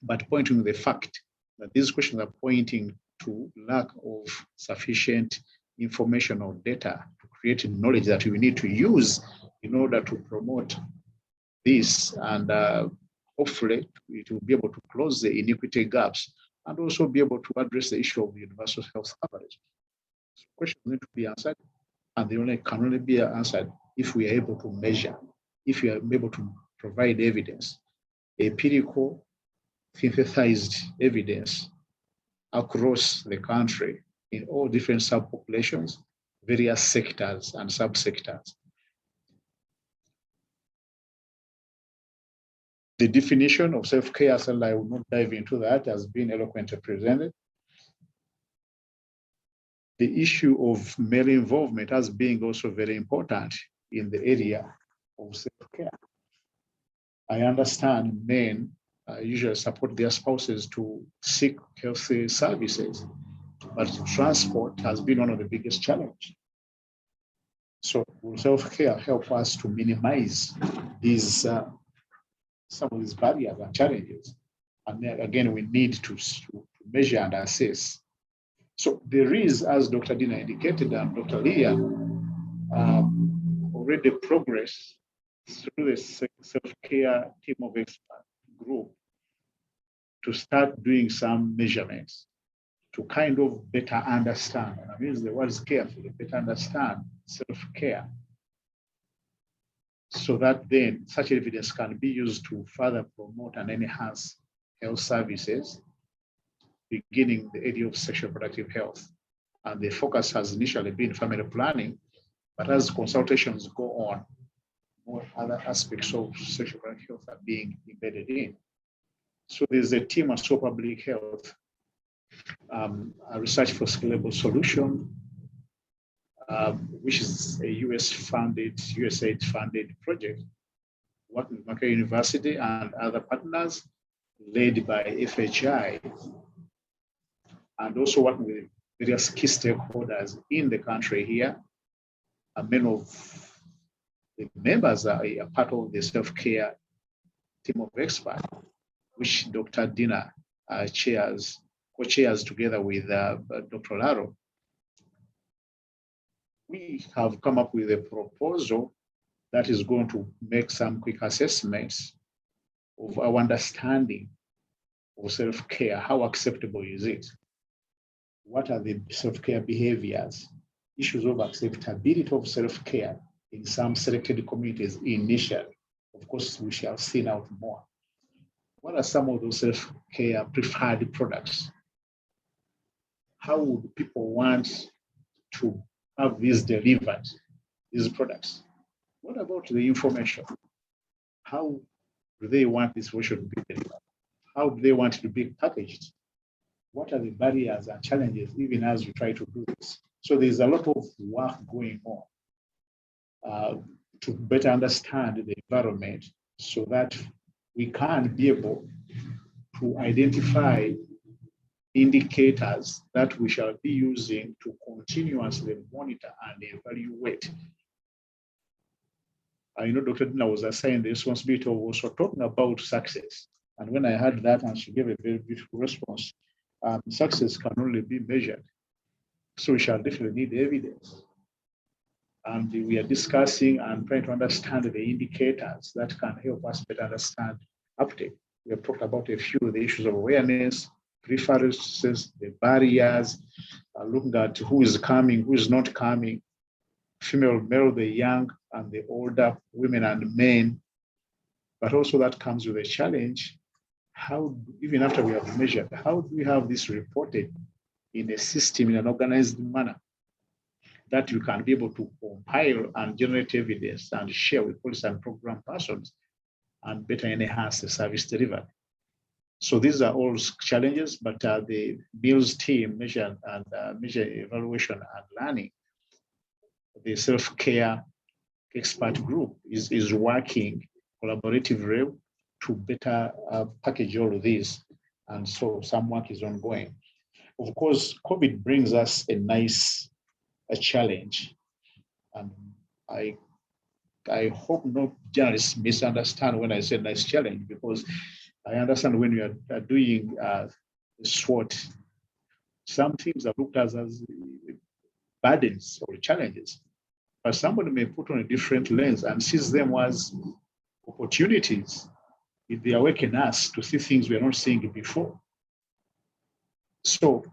but pointing to the fact that these questions are pointing to lack of sufficient information or data to create knowledge that we need to use in order to promote this, and hopefully it will be able to close the inequity gaps and also be able to address the issue of universal health coverage. So questions need to be answered, and they can only be answered if we are able to measure, if we are able to provide evidence, empirical, synthesized evidence across the country in all different subpopulations, various sectors and subsectors. The definition of self-care, so I will not dive into that, has been eloquently presented. The issue of male involvement as being also very important in the area of self-care. I understand men usually support their spouses to seek healthy services, but transport has been one of the biggest challenges. So will self-care help us to minimize these some of these barriers and challenges? And then again, we need to measure and assess. So there is, as Dr. Dina indicated and Dr. Leah, already progress through the self-care team of expert group to start doing some measurements to kind of better understand, and I use the words carefully, better understand self-care, so that then such evidence can be used to further promote and enhance health services, beginning the area of sexual reproductive health. And the focus has initially been family planning, but as consultations go on, more other aspects of sexual reproductive health are being embedded in. So there's a team at SO Public Health, a research for scalable solution, which is a USAID funded project, working with Makerere University and other partners, led by FHI, and also working with various key stakeholders in the country here. And many of the members are a part of the self-care team of experts, which Dr. Dina co-chairs together with Dr. Laro. We have come up with a proposal that is going to make some quick assessments of our understanding of self-care, how acceptable is it? What are the self-care behaviors? Issues of acceptability of self-care in some selected communities initially. Of course, we shall see out more. What are some of those self-care preferred products? How would people want to have these delivered, these products? What about the information? How do they want this information to be delivered? How do they want it to be packaged? What are the barriers and challenges even as we try to do this? So there's a lot of work going on to better understand the environment so that we can be able to identify indicators that we shall be using to continuously monitor and evaluate. I know Dr. Dina was assigned the responsibility of also talking about success. And when I heard that, and she gave a very beautiful response, success can only be measured. So we shall definitely need evidence. And we are discussing and trying to understand the indicators that can help us better understand uptake. We have talked about a few of the issues of awareness, preferences, the barriers, looking at who is coming, who is not coming, female, male, the young and the older, women and men. But also that comes with a challenge. How, even after we have measured, how do we have this reported in a system, in an organized manner, that you can be able to compile and generate evidence and share with policy and program persons and better enhance the service delivered? So these are all challenges, but the BILS team, measure evaluation and learning, the self-care expert group is working collaboratively to better package all of these. And so some work is ongoing. Of course, COVID brings us a challenge. And I hope no journalists misunderstand when I say nice challenge, because I understand when you are doing SWOT, some things are looked at as burdens or challenges, but somebody may put on a different lens and sees them as opportunities. They awaken us to see things we are not seeing before. So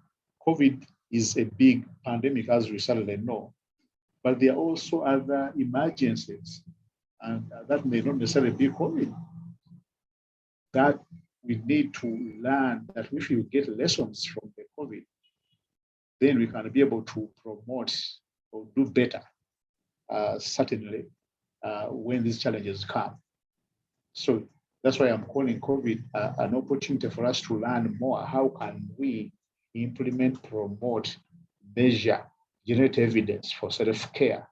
COVID is a big pandemic, as we certainly know, but there are also other emergencies, and that may not necessarily be COVID, that we need to learn that if you get lessons from the COVID, then we can be able to promote or do better, certainly, when these challenges come. So that's why I'm calling COVID an opportunity for us to learn more. How can we implement, promote, measure, generate evidence for self-care,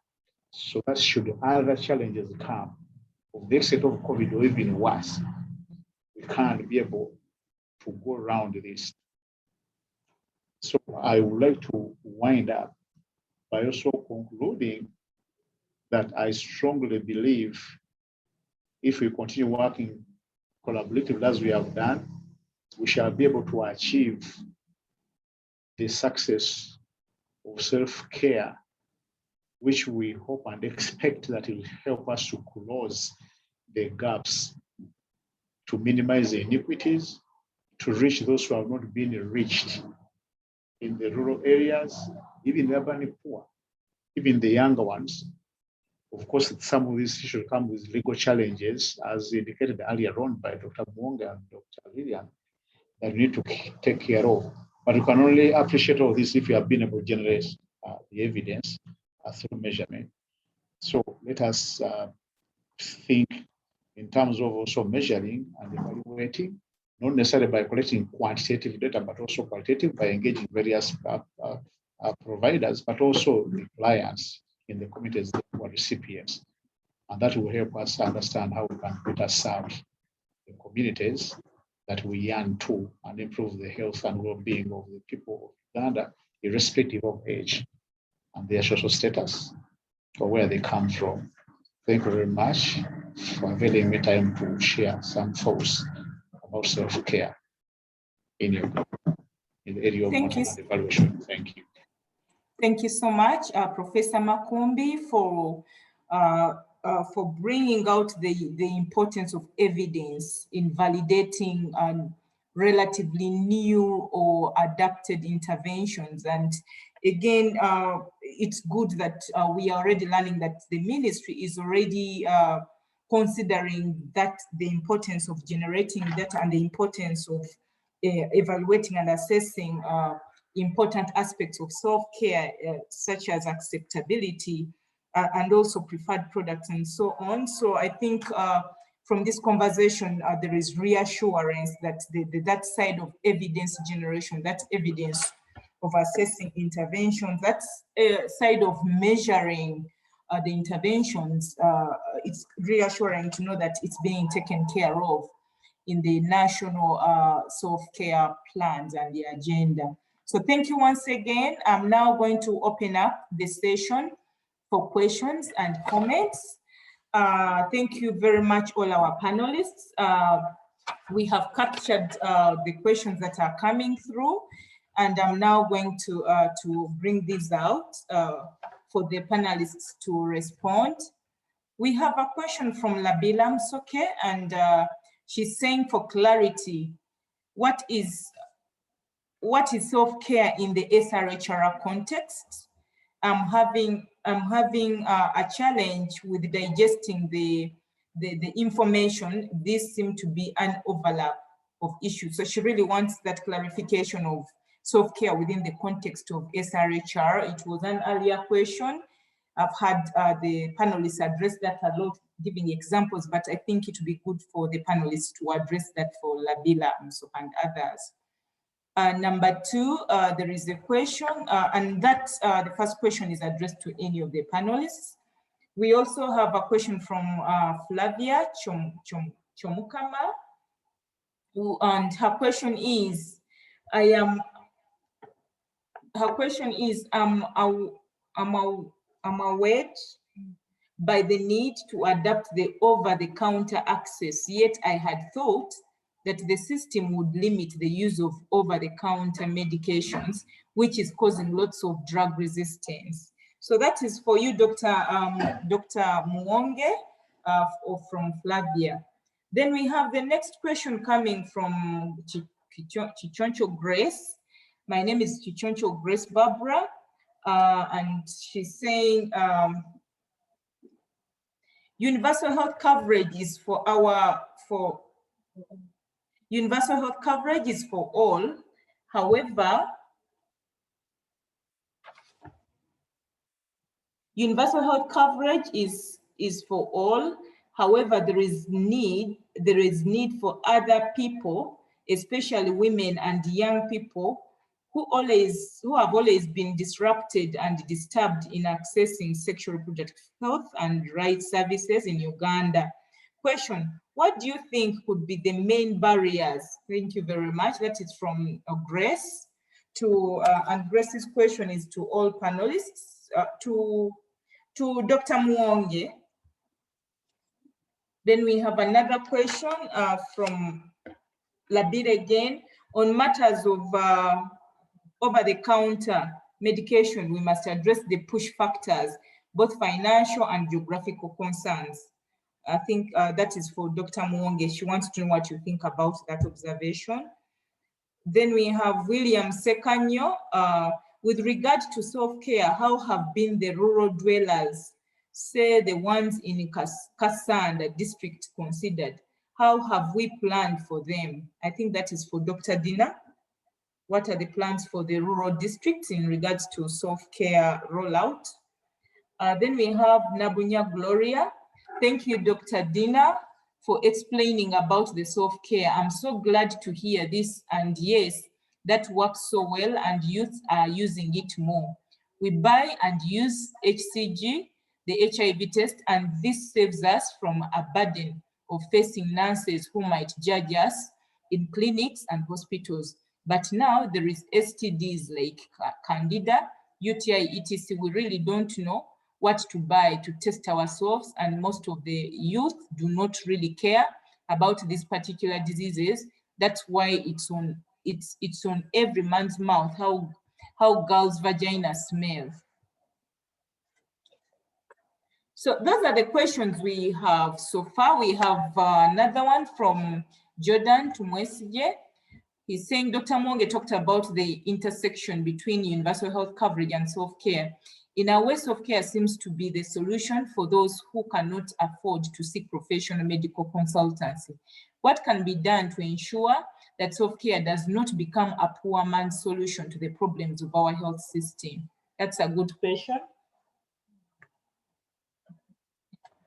so that should other challenges come of the extent of COVID or even worse, we can be able to go around this. So I would like to wind up by also concluding that I strongly believe if we continue working collaboratively as we have done, we shall be able to achieve the success of self-care, which we hope and expect that it will help us to close the gaps, to minimize the inequities, to reach those who have not been reached in the rural areas, even the urban poor, even the younger ones. Of course, some of these issues come with legal challenges, as indicated earlier on by Dr. Mwonge and Dr. Lillian, that we need to take care of. But we can only appreciate all this if we have been able to generate the evidence through measurement. So let us think in terms of also measuring and evaluating, not necessarily by collecting quantitative data, but also qualitative by engaging various providers, but also the clients in the communities that were recipients. And that will help us understand how we can better serve the communities that we yearn to and improve the health and well-being of the people of Uganda, irrespective of age and their social status or where they come from. Thank you very much for availing me time to share some thoughts about self-care in the area of monitoring and evaluation. Thank you. Thank you so much, Professor Makumbi, for bringing out the importance of evidence in validating and relatively new or adapted interventions. And again, it's good that we are already learning that the ministry is already considering that the importance of generating data and the importance of evaluating and assessing important aspects of self-care, such as acceptability and also preferred products and so on. So I think from this conversation, there is reassurance that that side of evidence generation, that evidence of assessing interventions, that side of measuring the interventions, it's reassuring to know that it's being taken care of in the national self-care plans and the agenda. So thank you once again. I'm now going to open up the session for questions and comments. Thank you very much, all our panelists. We have captured the questions that are coming through, and I'm now going to bring these out for the panelists to respond. We have a question from Labila Msoke, and she's saying, for clarity, what is self-care in the SRHR context? I'm having a challenge with digesting the information. This seems to be an overlap of issues. So she really wants that clarification of self-care within the context of SRHR. It was an earlier question. I've had the panelists address that a lot, giving examples, but I think it would be good for the panelists to address that for Labila and others. Number two, there is a question, and that the first question is addressed to any of the panelists. We also have a question from Flavia Chomukama, and her question is, I'm awed by the need to adapt the over-the-counter access, yet I had thought that the system would limit the use of over-the-counter medications, which is causing lots of drug resistance. So that is for you, Dr. Muonge, from Flavia. Then we have the next question coming from Chichoncho Grace. My name is Chichoncho Grace Barbara, and she's saying, universal health coverage is for universal health coverage is for all. However, universal health coverage is for all. However, there is need for other people, especially women and young people, who have always been disrupted and disturbed in accessing sexual reproductive health and rights services in Uganda. Question, what do you think could be the main barriers? Thank you very much. That is from Grace. And Grace's question is to all panelists, to Dr. Muonge. Then we have another question from Labira again. On matters of over-the-counter medication, we must address the push factors, both financial and geographical concerns. I think that is for Dr. Muonge. She wants to know what you think about that observation. Then we have William Sekanyo. With regard to self-care, how have been the rural dwellers, say the ones in Kasanda district, considered? How have we planned for them? I think that is for Dr. Dina. What are the plans for the rural districts in regards to self-care rollout? Then we have Nabunya Gloria. Thank you, Dr. Dina, for explaining about the self-care. I'm so glad to hear this, and yes, that works so well and youth are using it more. We buy and use HCG, the HIV test, and this saves us from a burden of facing nurses who might judge us in clinics and hospitals. But now there is STDs like Candida, UTI, etc. We really don't know what to buy to test ourselves, and most of the youth do not really care about these particular diseases. That's why it's on every man's mouth how girls' vagina smells. So those are the questions we have so far. We have another one from Jordan Tumwesije. He's saying Dr. Mwonge talked about the intersection between universal health coverage and self-care. In a way, self-care seems to be the solution for those who cannot afford to seek professional medical consultancy. What can be done to ensure that self-care does not become a poor man's solution to the problems of our health system? That's a good question.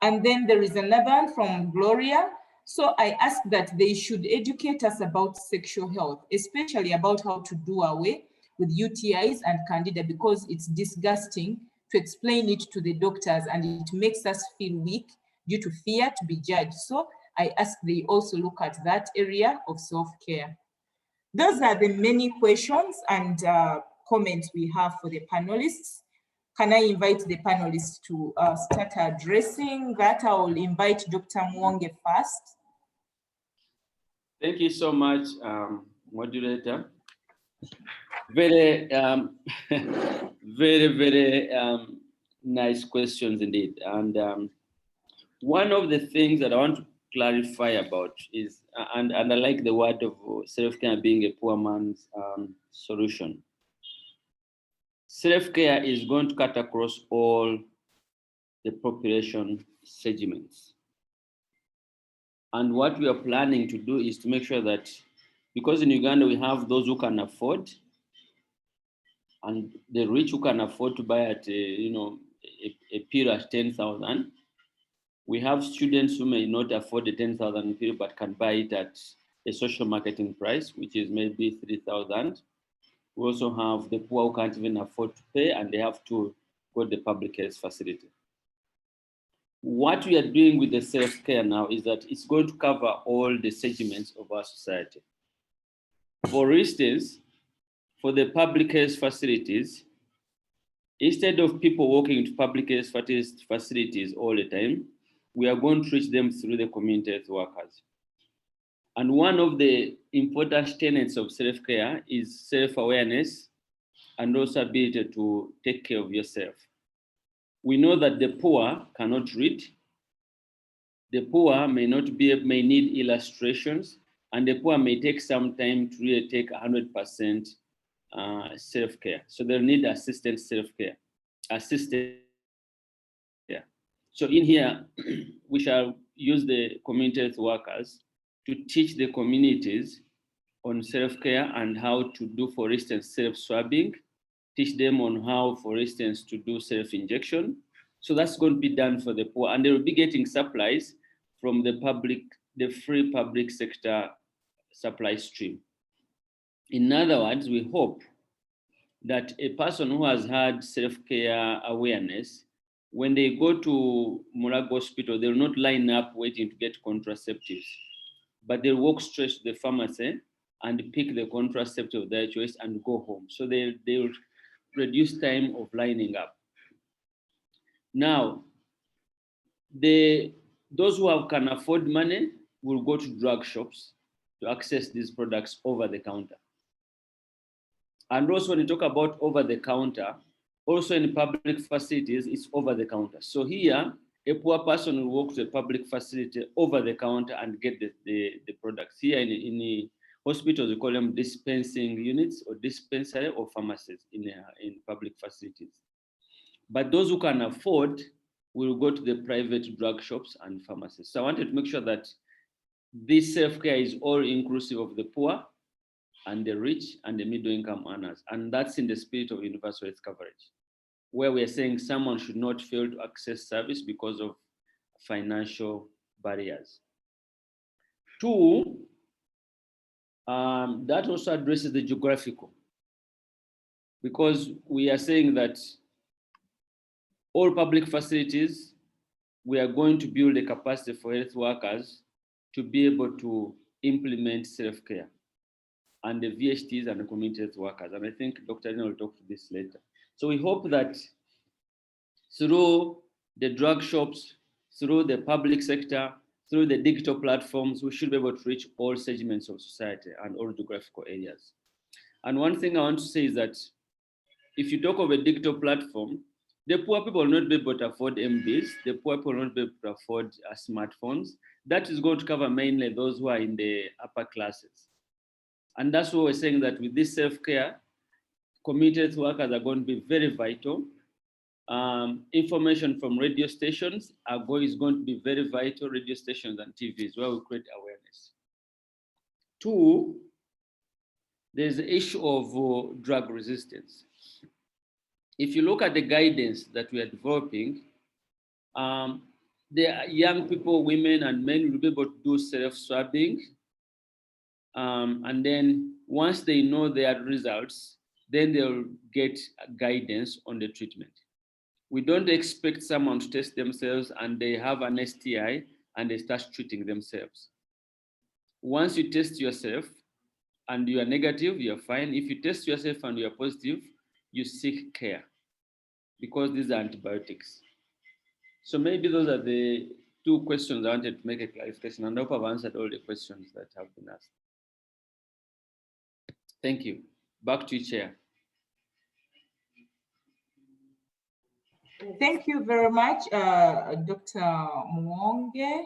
And then there is another one from Gloria. So I asked that they should educate us about sexual health, especially about how to do away with UTIs and Candida, because it's disgusting to explain it to the doctors and it makes us feel weak due to fear to be judged. So I asked they also look at that area of self-care. Those are the many questions and comments we have for the panelists. Can I invite the panelists to start addressing that? I will invite Dr. Mwonge first. Thank you so much, moderator. Very, very nice questions indeed. And one of the things that I want to clarify about is, and I like the word of self-care being a poor man's solution. Self-care is going to cut across all the population segments. And what we are planning to do is to make sure that, because in Uganda we have those who can afford, and the rich who can afford to buy at a pill at 10,000. We have students who may not afford the 10,000 pill but can buy it at a social marketing price, which is maybe 3,000. We also have the poor who can't even afford to pay and they have to go to the public health facility. What we are doing with the self-care now is that it's going to cover all the segments of our society. For instance, for the public health facilities, instead of people walking into public health facilities all the time, we are going to reach them through the community health workers. And one of the important tenets of self-care is self-awareness and also ability to take care of yourself. We know that the poor cannot read. The poor may need illustrations, and the poor may take some time to really take 100% self-care. So they'll need assisted self-care, So in here, we shall use the community health workers to teach the communities on self-care and how to do, for instance, self-swabbing, teach them on how, for instance, to do self-injection. So that's going to be done for the poor, and they will be getting supplies from the free public sector supply stream. In other words, we hope that a person who has had self-care awareness, when they go to Mulago Hospital, they will not line up waiting to get contraceptives, but they'll walk straight to the pharmacy and pick the contraceptive of their choice and go home. So they will reduce time of lining up. Now, those who can afford money will go to drug shops to access these products over the counter. And also when you talk about over the counter, also in public facilities, it's over the counter. So here, a poor person will walk to a public facility over the counter and get the products. Here in the hospitals, we call them dispensing units or dispensary or pharmacies in public facilities. But those who can afford will go to the private drug shops and pharmacies. So I wanted to make sure that this self-care is all inclusive of the poor and the rich and the middle income earners. And that's in the spirit of universal health coverage, where we're saying someone should not fail to access service because of financial barriers. Two, that also addresses the geographical, because we are saying that all public facilities, we are going to build a capacity for health workers to be able to implement self-care, and the VHTs and the community health workers. And I think Dr. Dina will talk to this later. So we hope that through the drug shops, through the public sector, through the digital platforms, we should be able to reach all segments of society and all geographical areas. And one thing I want to say is that if you talk of a digital platform, the poor people will not be able to afford MBs, the poor people will not be able to afford smartphones. That is going to cover mainly those who are in the upper classes. And that's why we're saying that with this self-care, community health workers are going to be very vital. Information from radio stations is going to be very vital, radio stations and TVs, where we create awareness. 2, there's the issue of drug resistance. If you look at the guidance that we are developing, the young people, women and men will be able to do self-swabbing. And then once they know their results, then they'll get guidance on the treatment. We don't expect someone to test themselves and they have an STI and they start treating themselves. Once you test yourself and you are negative, you're fine. If you test yourself and you are positive, you seek care because these are antibiotics. So maybe those are the 2 questions I wanted to make a clarification, and I hope I've answered all the questions that have been asked. Thank you. Back to you, Chair. Thank you very much, Dr. Mwonge.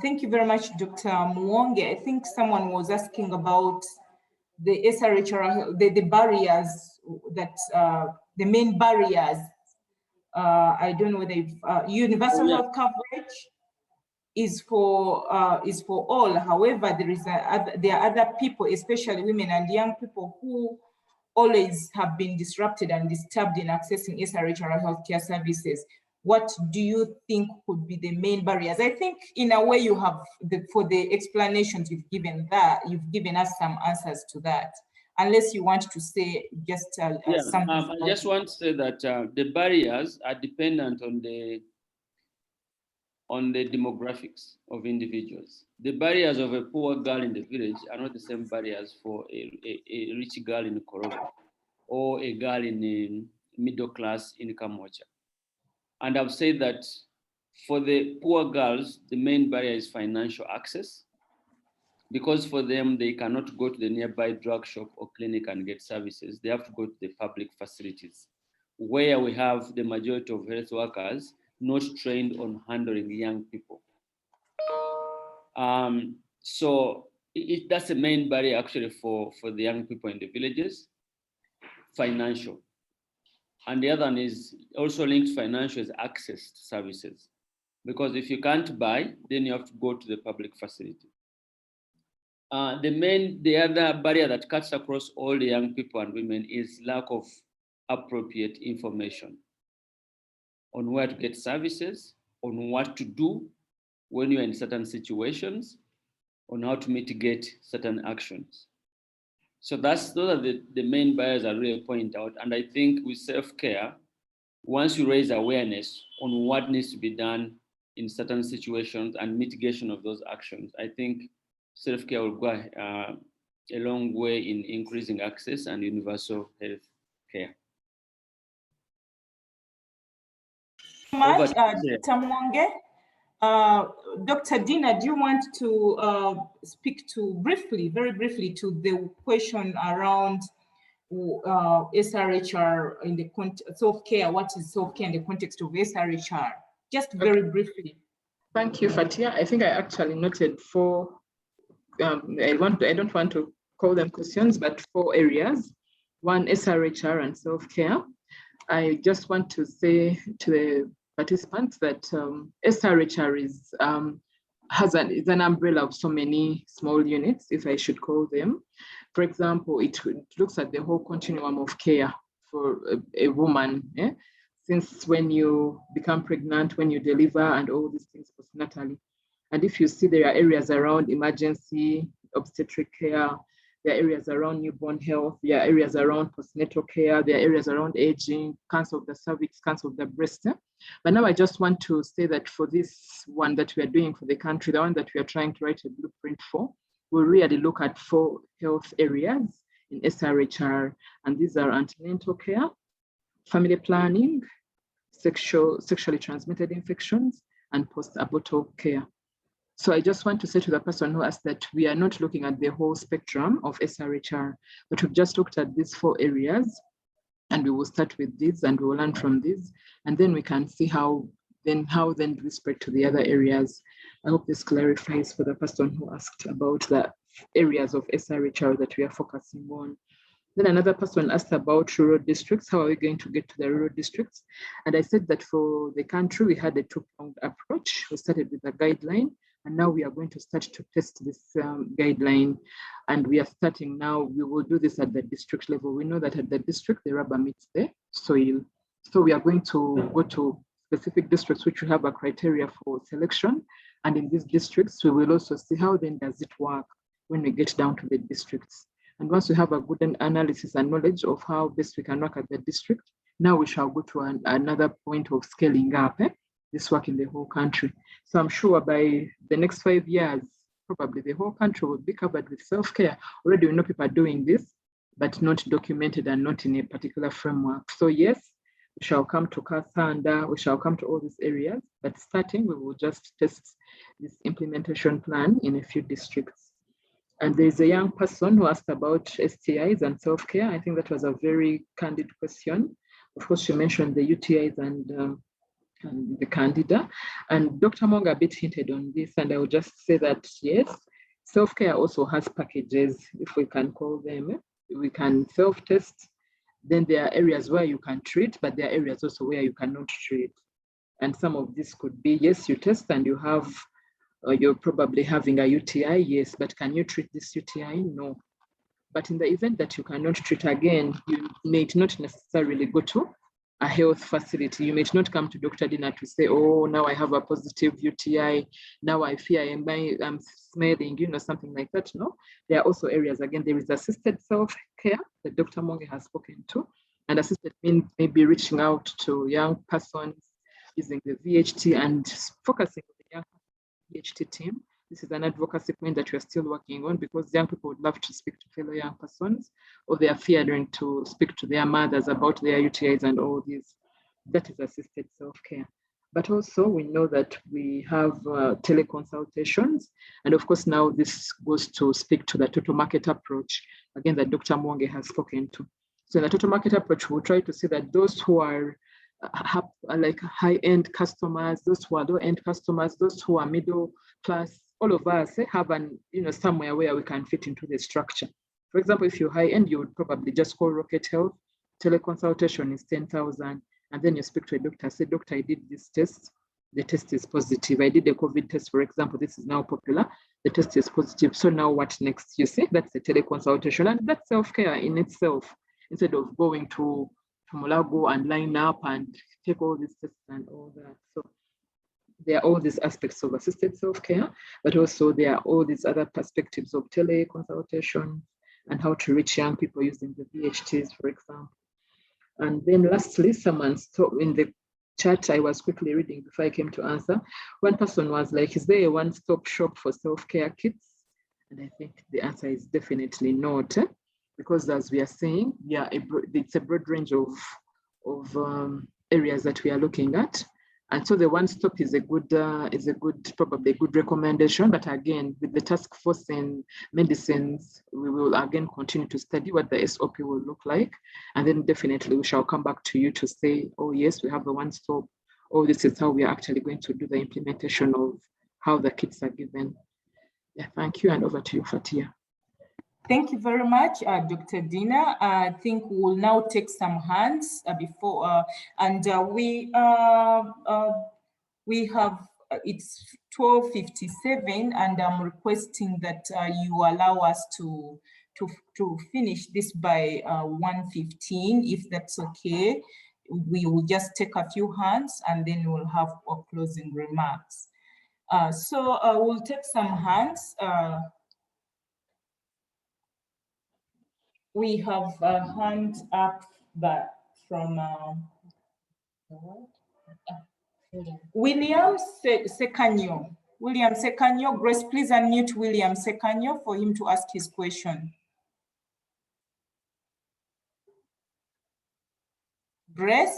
Thank you very much, Dr. Mwonge. I think someone was asking about the SRHR, the barriers that, the main barriers. I don't know whether universal health coverage is for all. However, there are other people, especially women and young people, who always have been disrupted and disturbed in accessing SRHR healthcare services. What do you think could be the main barriers? I think in a way you have, for the explanations you've given us some answers to that. Unless you want to say just something. I just want to say that the barriers are dependent on the demographics of individuals. The barriers of a poor girl in the village are not the same barriers for a rich girl in Korogo or a girl in a middle class in Kamocha. And I've said that for the poor girls, the main barrier is financial access, because for them, they cannot go to the nearby drug shop or clinic and get services. They have to go to the public facilities, where we have the majority of health workers not trained on handling young people. So that's the main barrier actually for the young people in the villages, financial. And the other one is also linked to financial, is access to services. Because if you can't buy, then you have to go to the public facility. The other barrier that cuts across all the young people and women is lack of appropriate information on where to get services, on what to do when you're in certain situations, on how to mitigate certain actions. So those are the main barriers I really point out. And I think with self-care, once you raise awareness on what needs to be done in certain situations and mitigation of those actions, I think self-care will go a long way in increasing access and universal health care. Much, Dr. Mwonge. Dr. Dina, do you want to speak to very briefly to the question around SRHR in the self-care? What is self-care in the context of SRHR? Just very briefly. Thank you, Fatia. I think I actually noted 4. I don't want to call them questions, but 4 areas. 1, SRHR and self-care. I just want to say to the participants that SRHR is an umbrella of so many small units, if I should call them. For example, it looks at the whole continuum of care for a woman, since when you become pregnant, when you deliver, and all these things postnatally. And if you see, there are areas around emergency obstetric care, there are areas around newborn health, there are areas around postnatal care, there are areas around aging, cancer of the cervix, cancer of the breast. But now I just want to say that for this one that we are doing for the country, the one that we are trying to write a blueprint for, we'll really look at 4 health areas in SRHR. And these are antenatal care, family planning, sexually transmitted infections, and post-abortal care. So I just want to say to the person who asked that we are not looking at the whole spectrum of SRHR, but we've just looked at these 4 areas, and we will start with these and we will learn from these, and then we can see how then how then do we spread to the other areas? I hope this clarifies for the person who asked about the areas of SRHR that we are focusing on. Then another person asked about rural districts. How are we going to get to the rural districts? And I said that for the country, we had a two-pronged approach. We started with a guideline, and now we are going to start to test this guideline. And we are starting now, we will do this at the district level. We know that at the district, the rubber meets the soil. So we are going to go to specific districts which will have a criteria for selection. And in these districts, we will also see how then does it work when we get down to the districts. And once we have a good analysis and knowledge of how best we can work at the district, now we shall go to another point of scaling up this work in the whole country. So I'm sure by the next 5 years, probably the whole country will be covered with self-care. Already we know people are doing this, but not documented and not in a particular framework. So yes, we shall come to Kasanda, we shall come to all these areas, but starting, we will just test this implementation plan in a few districts. And there's a young person who asked about STIs and self-care. I think that was a very candid question. Of course, she mentioned the UTIs and the candida. And Dr. Monga a bit hinted on this, and I would just say that, yes, self-care also has packages, if we can call them. We can self-test. Then there are areas where you can treat, but there are areas also where you cannot treat. And some of this could be, yes, you test and you have, you're probably having a UTI, yes, but can you treat this UTI? No. But in the event that you cannot treat again, you may not necessarily go to a health facility. You may not come to Dr. Dina to say, oh, now I have a positive UTI, now I fear I'm smelling, something like that. No, there are also areas, again, there is assisted self-care that Dr. Monge has spoken to, and assisted means maybe reaching out to young persons using the VHT and focusing on the young VHT team. This is an advocacy point that we're still working on, because young people would love to speak to fellow young persons, or they are fearing to speak to their mothers about their UTIs and all these. That is assisted self-care. But also we know that we have teleconsultations. And of course, now this goes to speak to the total market approach, again, that Dr. Mwonge has spoken to. So in the total market approach, we'll try to see that those who are like high-end customers, those who are low-end customers, those who are middle class, all of us have somewhere where we can fit into the structure. For example, if you're high-end, you would probably just call Rocket Health. Teleconsultation is 10,000. And then you speak to a doctor, say, doctor, I did this test. The test is positive. I did a COVID test, for example. This is now popular. The test is positive. So now what next? You see, that's the teleconsultation. And that's self-care in itself, instead of going to Mulago and line up and take all these tests and all that. So there are all these aspects of assisted self-care, but also there are all these other perspectives of teleconsultation and how to reach young people using the VHTs, for example. And then lastly, someone stopped in the chat I was quickly reading before I came to answer. One person was like, is there a one-stop shop for self-care kits? And I think the answer is definitely not, because as we are saying, yeah, it's a broad range of areas that we are looking at. And so the one-stop is a good, probably a good recommendation. But again, with the task force in medicines, we will again continue to study what the SOP will look like. And then definitely we shall come back to you to say, oh yes, we have a one-stop. Oh, this is how we are actually going to do the implementation of how the kits are given. Yeah, thank you. And over to you, Fatia. Thank you very much, Dr. Dina. I think we will now take some hands before, we have, it's 12:57, and I'm requesting that you allow us to finish this by 1:15, if that's okay. We will just take a few hands and then we'll have our closing remarks. So we'll take some hands. We have a hand up from William Sekanyo. William Sekanyo, Grace, please unmute William Sekanyo for him to ask his question. Grace?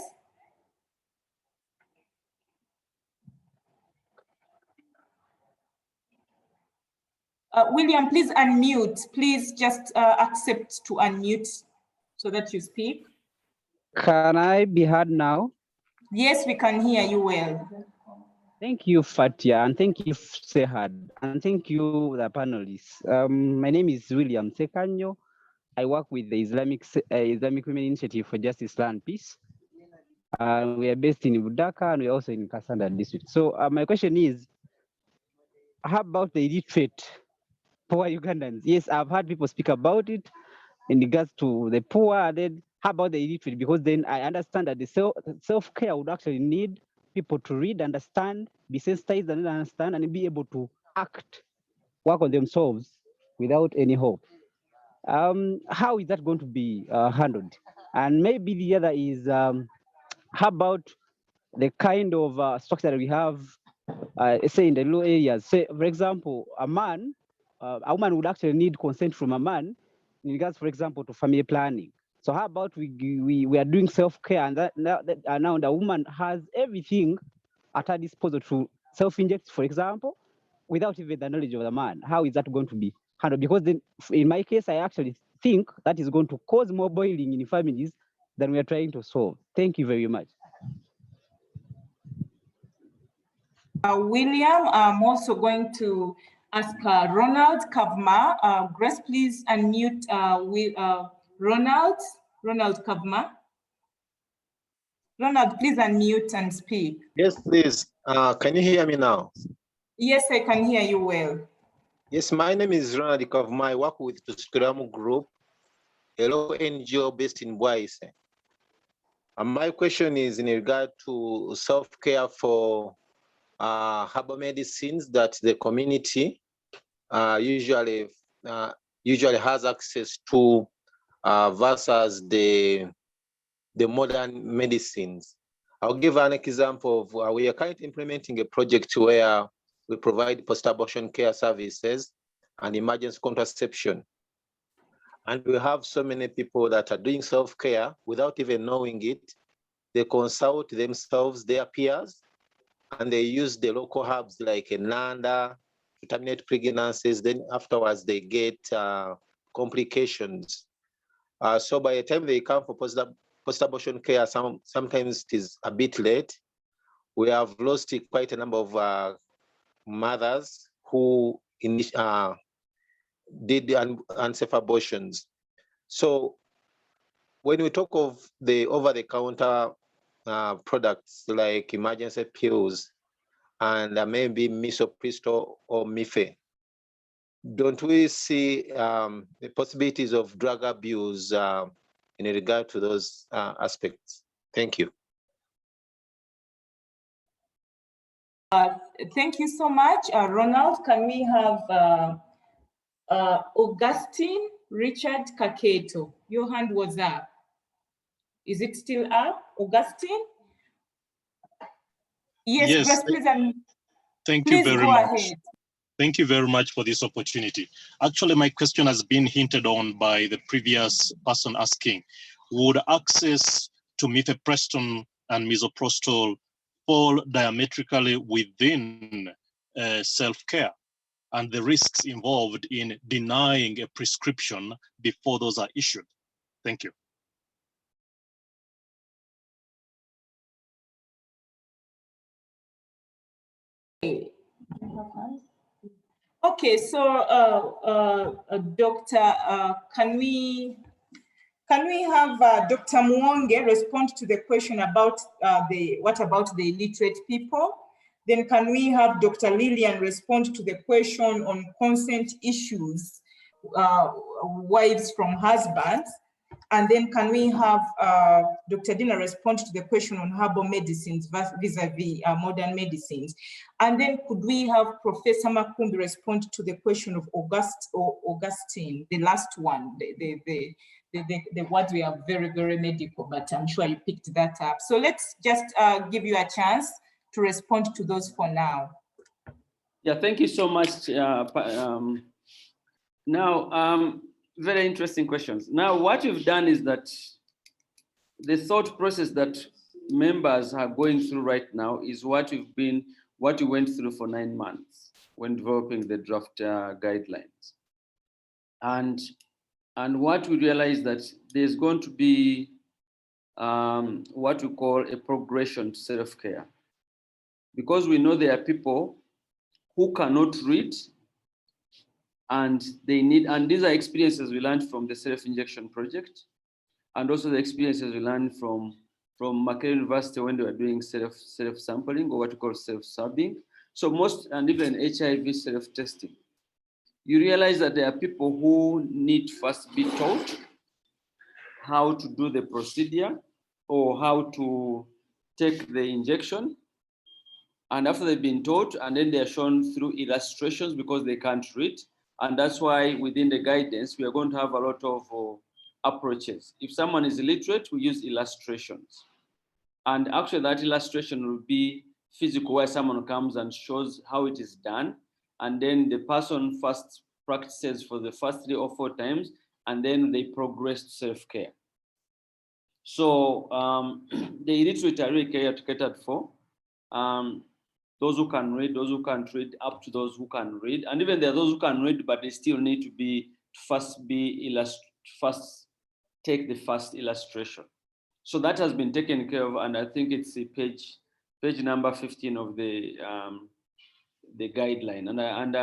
William, please unmute. Please just accept to unmute so that you speak. Can I be heard now? Yes, we can hear you well. Thank you, Fatia, and thank you, Sehad, and thank you, the panelists. My name is William Sekanyo. I work with the Islamic Women Initiative for Justice, Law, and Peace. We are based in Budaka, and we're also in Kasanda district. So my question is, how about the illiterate poor Ugandans? Yes, I've heard people speak about it in regards to the poor. And then how about the illiterate? Because then I understand that the self-care would actually need people to read, understand, be sensitized and understand, and be able to act, work on themselves without any hope. How is that going to be handled? And maybe the other is, how about the kind of structure that we have, say in the rural areas? Say, for example, a woman would actually need consent from a man in regards, for example, to family planning. So how about we are doing self-care, and now the woman has everything at her disposal to self-inject, for example, without even the knowledge of the man? How is that going to be handled? Because then, in my case, I actually think that is going to cause more boiling in families than we are trying to solve. Thank you very much. William, I'm also going to ask Ronald Kavma. Grace, please unmute Ronald Kavma. Ronald, please unmute and speak. Yes, please. Can you hear me now? Yes, I can hear you well. Yes, my name is Ronald Kavma. I work with the Scrum Group, a local NGO based in Bwaise. And my question is in regard to self-care for herbal medicines that the community usually has access to versus the modern medicines. I'll give an example of we are currently implementing a project where we provide post-abortion care services and emergency contraception. And we have so many people that are doing self-care without even knowing it. They consult themselves, their peers, and they use the local herbs like Nanda to terminate pregnancies. Then afterwards they get complications. So by the time they come for post-abortion care, sometimes it is a bit late. We have lost quite a number of mothers who did unsafe abortions. So when we talk of the over-the-counter products like emergency pills and maybe misoprostol or mife, don't we see the possibilities of drug abuse in regard to those aspects? Thank you. Thank you so much, Ronald. Can we have Augustine Richard Kaketo? Your hand was up. Is it still up, Augustine? Yes, Grace, please. Thank you very much. Ahead. Thank you very much for this opportunity. Actually, my question has been hinted on by the previous person asking. Would access to mifepristone and misoprostol fall diametrically within self-care and the risks involved in denying a prescription before those are issued? Thank you. Okay, so Doctor, can we have Dr. Muonge respond to the question about what about the illiterate people? Then can we have Dr. Lillian respond to the question on consent issues, wives from husbands? And then can we have Dr. Dina respond to the question on herbal medicines vis-a-vis modern medicines? And then could we have Professor Makumbi respond to the question of Augustine, the last one, the words we are very, very medical, but I'm sure you picked that up. So let's just give you a chance to respond to those for now. Yeah, thank you so much. Very interesting questions. Now, what you've done is that the thought process that members are going through right now is what you went through for 9 months when developing the draft guidelines. And what we realize that there's going to be what we call a progression to self-care. because we know there are people who cannot read, and they need, and these are experiences we learned from the self-injection project, and also the experiences we learned from Makerere University when they were doing self-sampling, or what we call self-subbing. So most, and even HIV self-testing. You realize that there are people who need first be taught how to do the procedure or how to take the injection. And after they've been taught, and then they're shown through illustrations because they can't read. And that's why within the guidance, we are going to have a lot of approaches. If someone is illiterate, we use illustrations. And actually that illustration will be physical, where someone comes and shows how it is done. And then the person first practices for the first 3 or 4 times, and then they progress to self-care. So the illiterate are really catered for. Those who can read, those who can't read, up to those who can read. And even there are those who can read, but they still need to first take the first illustration. So that has been taken care of, and I think it's the page number 15 of the guideline. And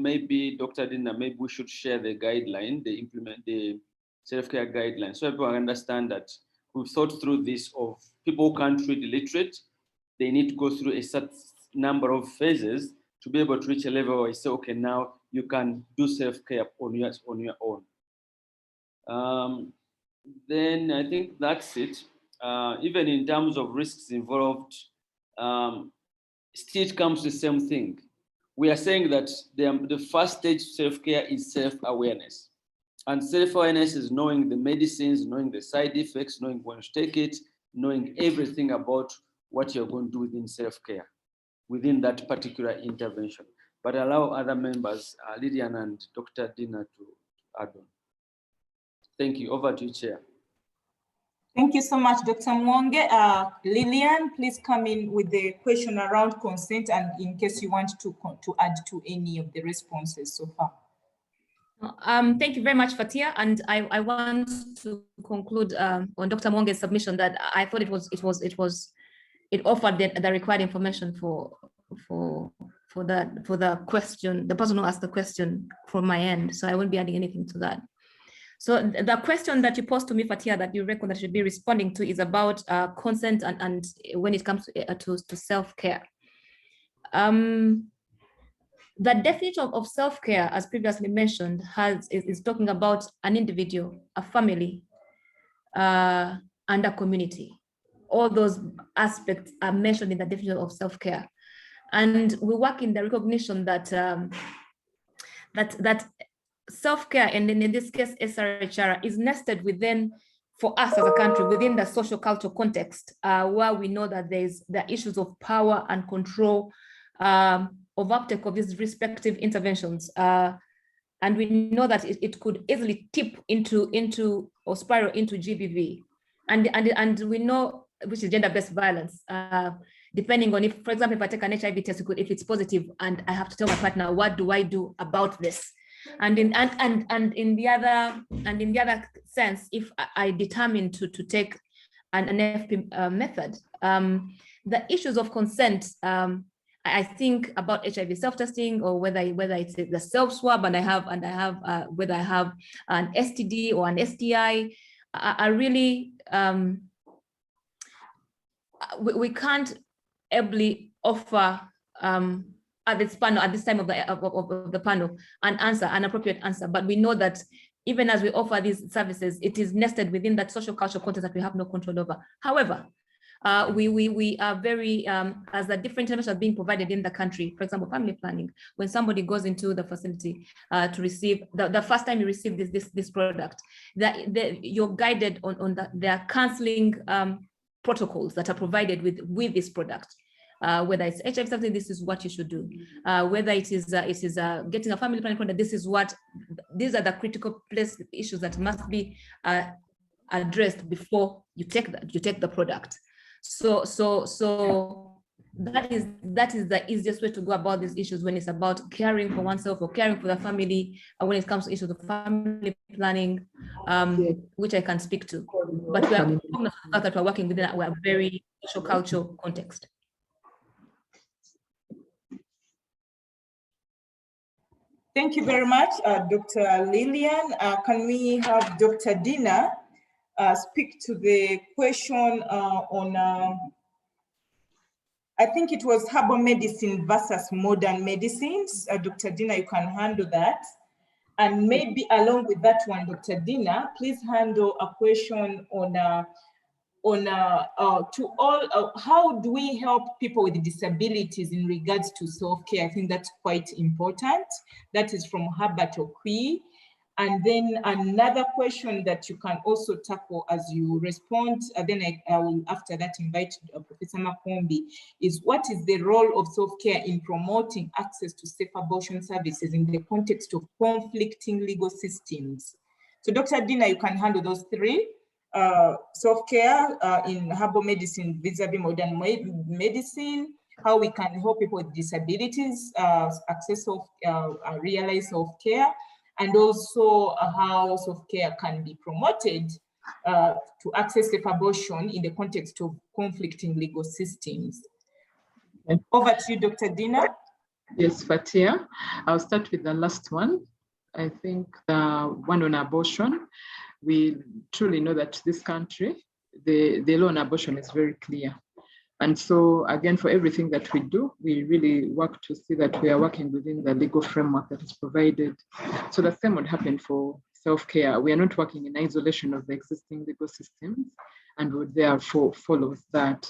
maybe Dr. Dina, maybe we should share the guideline, the self-care guideline, so everyone understand that we've thought through this of people who can't read illiterate. They need to go through a certain number of phases to be able to reach a level where you say, okay, now you can do self-care on your own. Then I think that's it. Even in terms of risks involved, still comes to the same thing. We are saying that the first stage of self-care is self-awareness. And self-awareness is knowing the medicines, knowing the side effects, knowing when to take it, knowing everything about what you're going to do within self-care, within that particular intervention. But allow other members, Lillian and Dr. Dina, to add on. Thank you. Over to you, Chair. Thank you so much, Dr. Mwonge. Lillian, please come in with the question around consent, and in case you want to add to any of the responses so far. Thank you very much, Fatia. And I want to conclude on Dr. Mwonge's submission that I thought it offered the required information for the question, the person who asked the question from my end. So I won't be adding anything to that. So the question that you posed to me, Fatia, that you reckon that I should be responding to is about consent and when it comes to self-care. The definition of self-care, as previously mentioned, is talking about an individual, a family, and a community. All those aspects are mentioned in the definition of self-care. And we work in the recognition that that self-care, and in this case, SRHR, is nested within, for us as a country, within the social cultural context, where we know that there's the issues of power and control of uptake of these respective interventions. And we know that it could easily tip into or spiral into GBV. And we know, which is gender-based violence, depending on if, for example, if I take an HIV test, if it's positive and I have to tell my partner, what do I do about this? And in the other sense, if I determine to take an NFP method, the issues of consent, I think about HIV self-testing, or whether it's the self-swab and I have whether I have an STD or an STI, are really we can't ably offer at this panel, at this time of the panel, an appropriate answer. But we know that even as we offer these services, it is nested within that social cultural context that we have no control over. However, we are very, as the different interventions are being provided in the country, for example, family planning, when somebody goes into the facility to receive, the first time you receive this product, you're guided on their counseling protocols that are provided with this product. Whether it's HIV something, this is what you should do. Whether it is getting a family planning product, these are the critical place issues that must be addressed before you take the product. So that is the easiest way to go about these issues when it's about caring for oneself or caring for the family, when it comes to issues of family planning, which I can speak to. But we are that we're working within a very social cultural context. Thank you very much, Dr. Lillian. Can we have Dr. Dina speak to the question on, I think it was herbal medicine versus modern medicines. Dr. Dina, you can handle that. And maybe along with that one, Dr. Dina, please handle a question on how do we help people with disabilities in regards to self-care? I think that's quite important. That is from Herbert Okwi. And then another question that you can also tackle as you respond, then I will after that invite Professor Makombi, is what is the role of self-care in promoting access to safe abortion services in the context of conflicting legal systems? So Dr. Dina, you can handle those three. Self-care in herbal medicine vis-a-vis modern medicine, how we can help people with disabilities access realize self-care, and also how self-care can be promoted to access safe abortion in the context of conflicting legal systems. Okay. Over to you, Dr. Dina. Yes, Fatia. I'll start with the last one. I think the one on abortion. We truly know that this country, the law on abortion is very clear. And so again, for everything that we do, we really work to see that we are working within the legal framework that is provided. So the same would happen for self-care. We are not working in isolation of the existing legal systems, and would therefore follow that.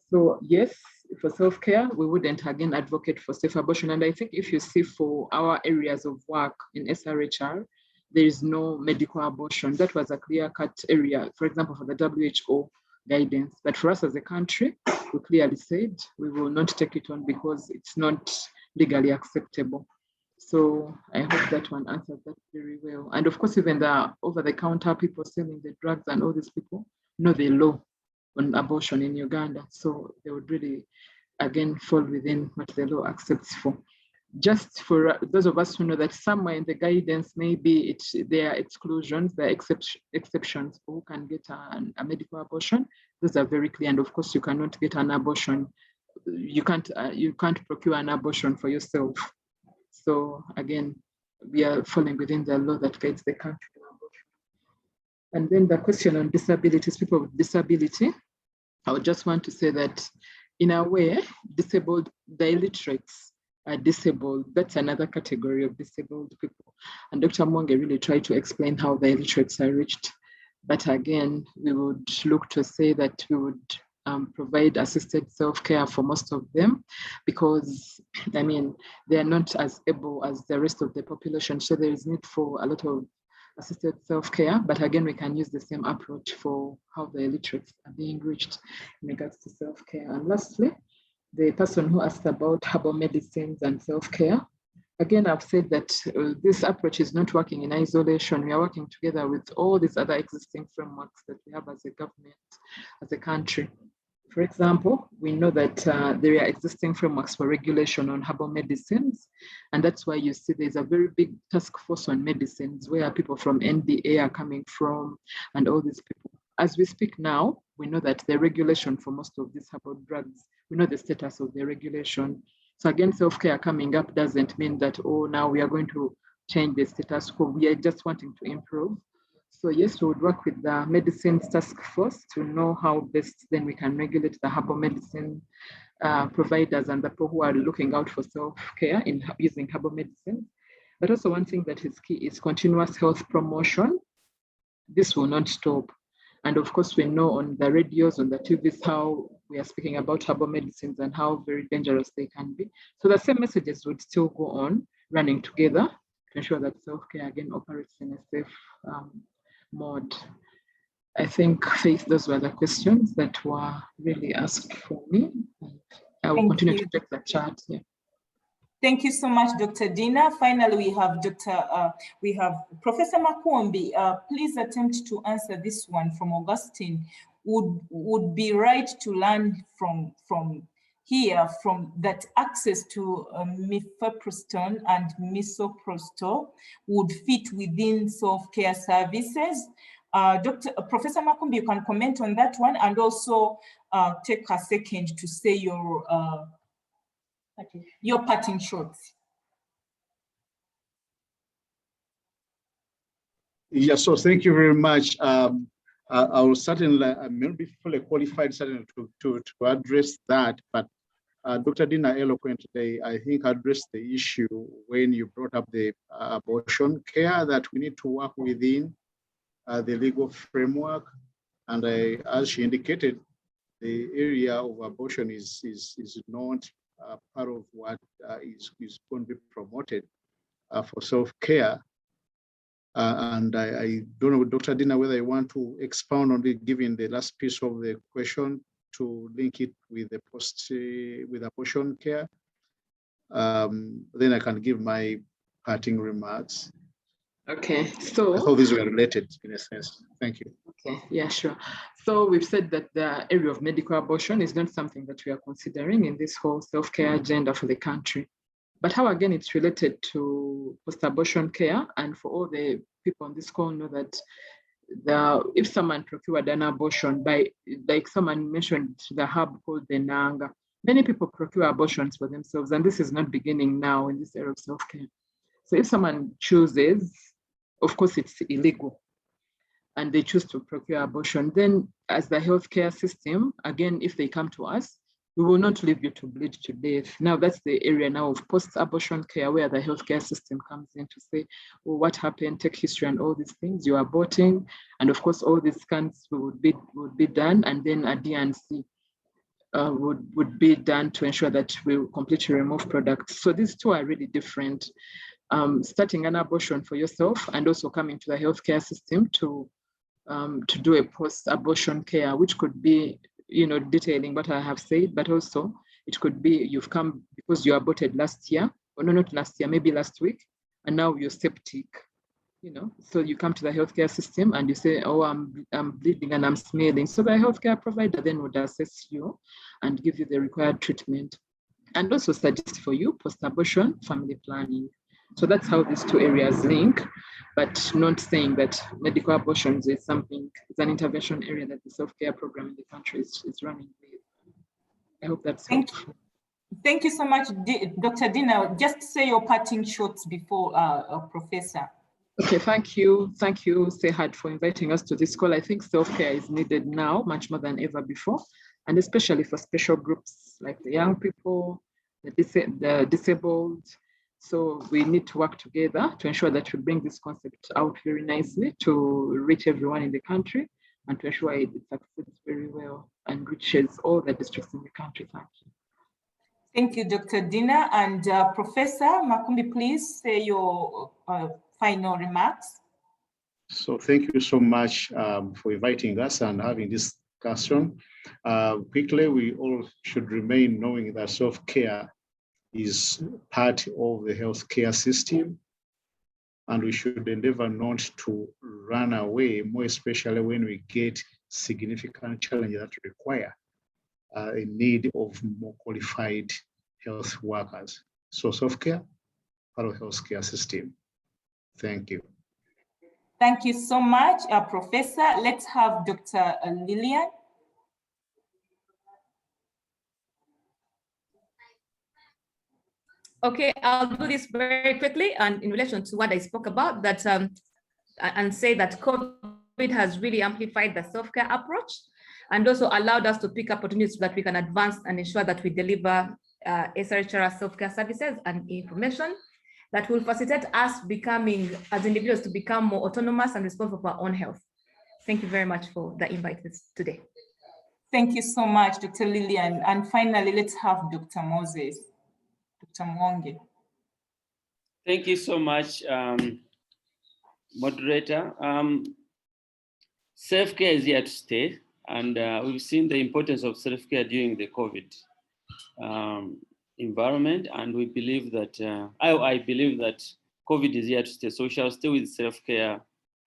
So yes, for self-care, we wouldn't again advocate for safe abortion. And I think if you see for our areas of work in SRHR, there is no medical abortion. That was a clear-cut area, for example, for the WHO guidance. But for us as a country, we clearly said we will not take it on because it's not legally acceptable. So I hope that one answered that very well. And of course, even the over-the-counter people selling the drugs and all these people know the law on abortion in Uganda. So they would really, again, fall within what the law accepts for. Just for those of us who know that somewhere in the guidance, maybe there are exclusions, there are exceptions for who can get a medical abortion. Those are very clear. And of course, you cannot get an abortion. You can't procure an abortion for yourself. So again, we are falling within the law that guides the country on abortion. And then the question on disabilities, people with disability, I would just want to say that in a way, disabled, the illiterates are disabled. That's another category of disabled people. And Dr. Mwonge really tried to explain how the illiterates are reached. But again, we would look to say that we would provide assisted self-care for most of them, because I mean, they are not as able as the rest of the population. So there is need for a lot of assisted self-care, but again, we can use the same approach for how the illiterates are being reached in regards to self-care. And lastly, the person who asked about herbal medicines and self-care, again, I've said that this approach is not working in isolation. We are working together with all these other existing frameworks that we have as a government, as a country. For example, we know that there are existing frameworks for regulation on herbal medicines, and that's why you see there's a very big task force on medicines where people from NDA are coming from, and all these people. As we speak now, we know that the regulation for most of these herbal drugs, we know the status of the regulation. So again, self-care coming up doesn't mean that, oh, now we are going to change the status quo. We are just wanting to improve. So yes, we would work with the medicines task force to know how best then we can regulate the herbal medicine providers and the people who are looking out for self-care in using herbal medicine. But also one thing that is key is continuous health promotion. This will not stop. And of course, we know on the radios, on the TVs, how we are speaking about herbal medicines and how very dangerous they can be. So the same messages would still go on running together to ensure that self-care again operates in a safe mode. I think, Faith, those were the questions that were really asked for me. I will continue to check the chat. Yeah. Thank you so much, Dr. Dina. Finally, we have Professor Makombi. Please attempt to answer this one from Augustine. Would be right to learn from that access to mifepristone and misoprostol would fit within self-care services. Professor Makombi, you can comment on that one, and also take a second to say your parting shots. Yeah, so thank you very much. I will certainly, I may not be fully qualified certainly to address that, but Dr. Dina eloquently, I think, addressed the issue when you brought up the abortion care that we need to work within the legal framework. And as she indicated, the area of abortion is not part of what is going to be promoted for self-care. And I don't know, Dr. Dina, whether you want to expound on it, given the last piece of the question, to link it with the with abortion care. Then I can give my parting remarks. Okay, so I thought these were related in a sense. Thank you. Okay, yeah, sure. So we've said that the area of medical abortion is not something that we are considering in this whole self-care agenda for the country. But how, again, it's related to post-abortion care, and for all the people on this call know that if someone procured an abortion by, like someone mentioned, the hub called the Nanga, many people procure abortions for themselves, and this is not beginning now in this area of self-care. So if someone chooses, of course, it's illegal, and they choose to procure abortion, then as the healthcare system, again, if they come to us, we will not leave you to bleed to death. Now that's the area now of post-abortion care where the healthcare system comes in to say, well, what happened, take history and all these things, you're aborting. And of course, all these scans would be done, and then a D&C would be done to ensure that we will completely remove products. So these two are really different. Starting an abortion for yourself and also coming to the healthcare system to do a post-abortion care, which could be, detailing what I have said, but also it could be you've come because you aborted last year, or no, not last year, maybe last week, and now you're septic, so you come to the healthcare system and you say, oh, I'm bleeding and I'm smelling. So the healthcare provider then would assess you and give you the required treatment, and also suggest for you post-abortion family planning. So that's how these two areas link, but not saying that medical abortions is something, it's an intervention area that the self-care program in the country is running with. I hope that's helpful. Thank you so much, Dr. Dina. Just say your parting shots before Professor. Okay, thank you. Thank you, Sehad, for inviting us to this call. I think self-care is needed now much more than ever before, and especially for special groups like the young people, the disabled. So we need to work together to ensure that we bring this concept out very nicely to reach everyone in the country and to ensure it succeeds very well and reaches all the districts in the country. Thank you. Thank you, Dr. Dina. And Professor Makumbi, please say your final remarks. So thank you so much for inviting us and having this discussion. Quickly, we all should remain knowing that self-care is part of the healthcare system, and we should endeavor not to run away, more especially when we get significant challenges that require a need of more qualified health workers. So self-care, part of the healthcare system. Thank you. Thank you so much, Professor. Let's have Dr. Lillian. Okay, I'll do this very quickly and in relation to what I spoke about, that and say that COVID has really amplified the self-care approach and also allowed us to pick up opportunities so that we can advance and ensure that we deliver SRHR self-care services and information that will facilitate us becoming, as individuals, to become more autonomous and responsible for our own health. Thank you very much for the invite today. Thank you so much, Dr. Lillian. And finally, let's have Dr. Moses. Dr. Mwonge. Thank you so much, moderator. Self-care is here to stay, and we've seen the importance of self-care during the COVID environment, and we believe that, I believe that COVID is here to stay, so we shall stay with self-care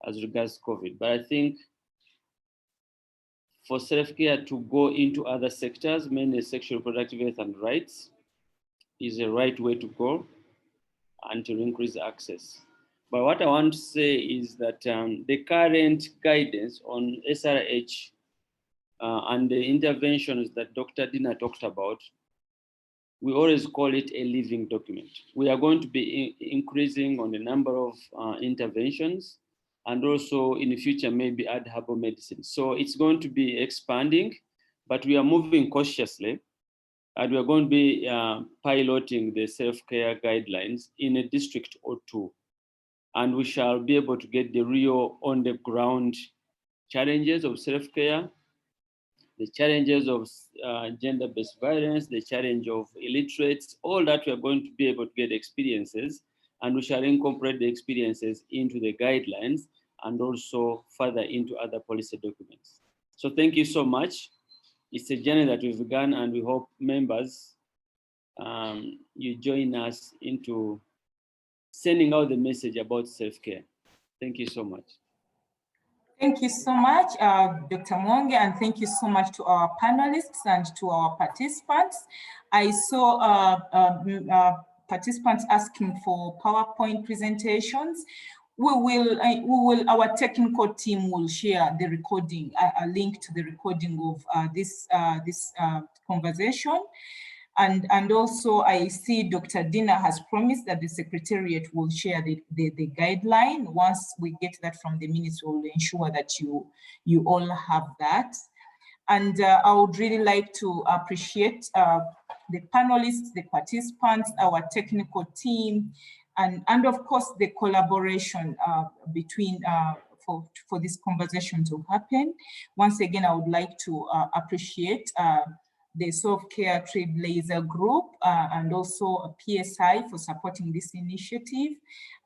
as regards COVID. But I think for self-care to go into other sectors, mainly sexual reproductive health and rights, is a right way to go and to increase access. But what I want to say is that the current guidance on SRH and the interventions that Dr. Dina talked about, we always call it a living document. We are going to be increasing on the number of interventions and also in the future, maybe add herbal medicine. So it's going to be expanding, but we are moving cautiously. And we are going to be piloting the self-care guidelines in a district or two. And we shall be able to get the real on-the-ground challenges of self-care, the challenges of gender-based violence, the challenge of illiterates, all that we are going to be able to get experiences, and we shall incorporate the experiences into the guidelines and also further into other policy documents. So thank you so much. It's a journey that we've begun, and we hope members, you join us into sending out the message about self-care. Thank you so much. Thank you so much, Dr. Mwonge, and thank you so much to our panelists and to our participants. I saw participants asking for PowerPoint presentations. Our technical team will share the recording, a link to the recording of this conversation. And also I see Dr. Dina has promised that the Secretariat will share the guideline. Once we get that from the ministry, we'll ensure that you all have that. And I would really like to appreciate the panelists, the participants, our technical team, and of course the collaboration between for this conversation to happen. Once again, I would like to appreciate the Self-Care Trailblazer Group and also PSI for supporting this initiative,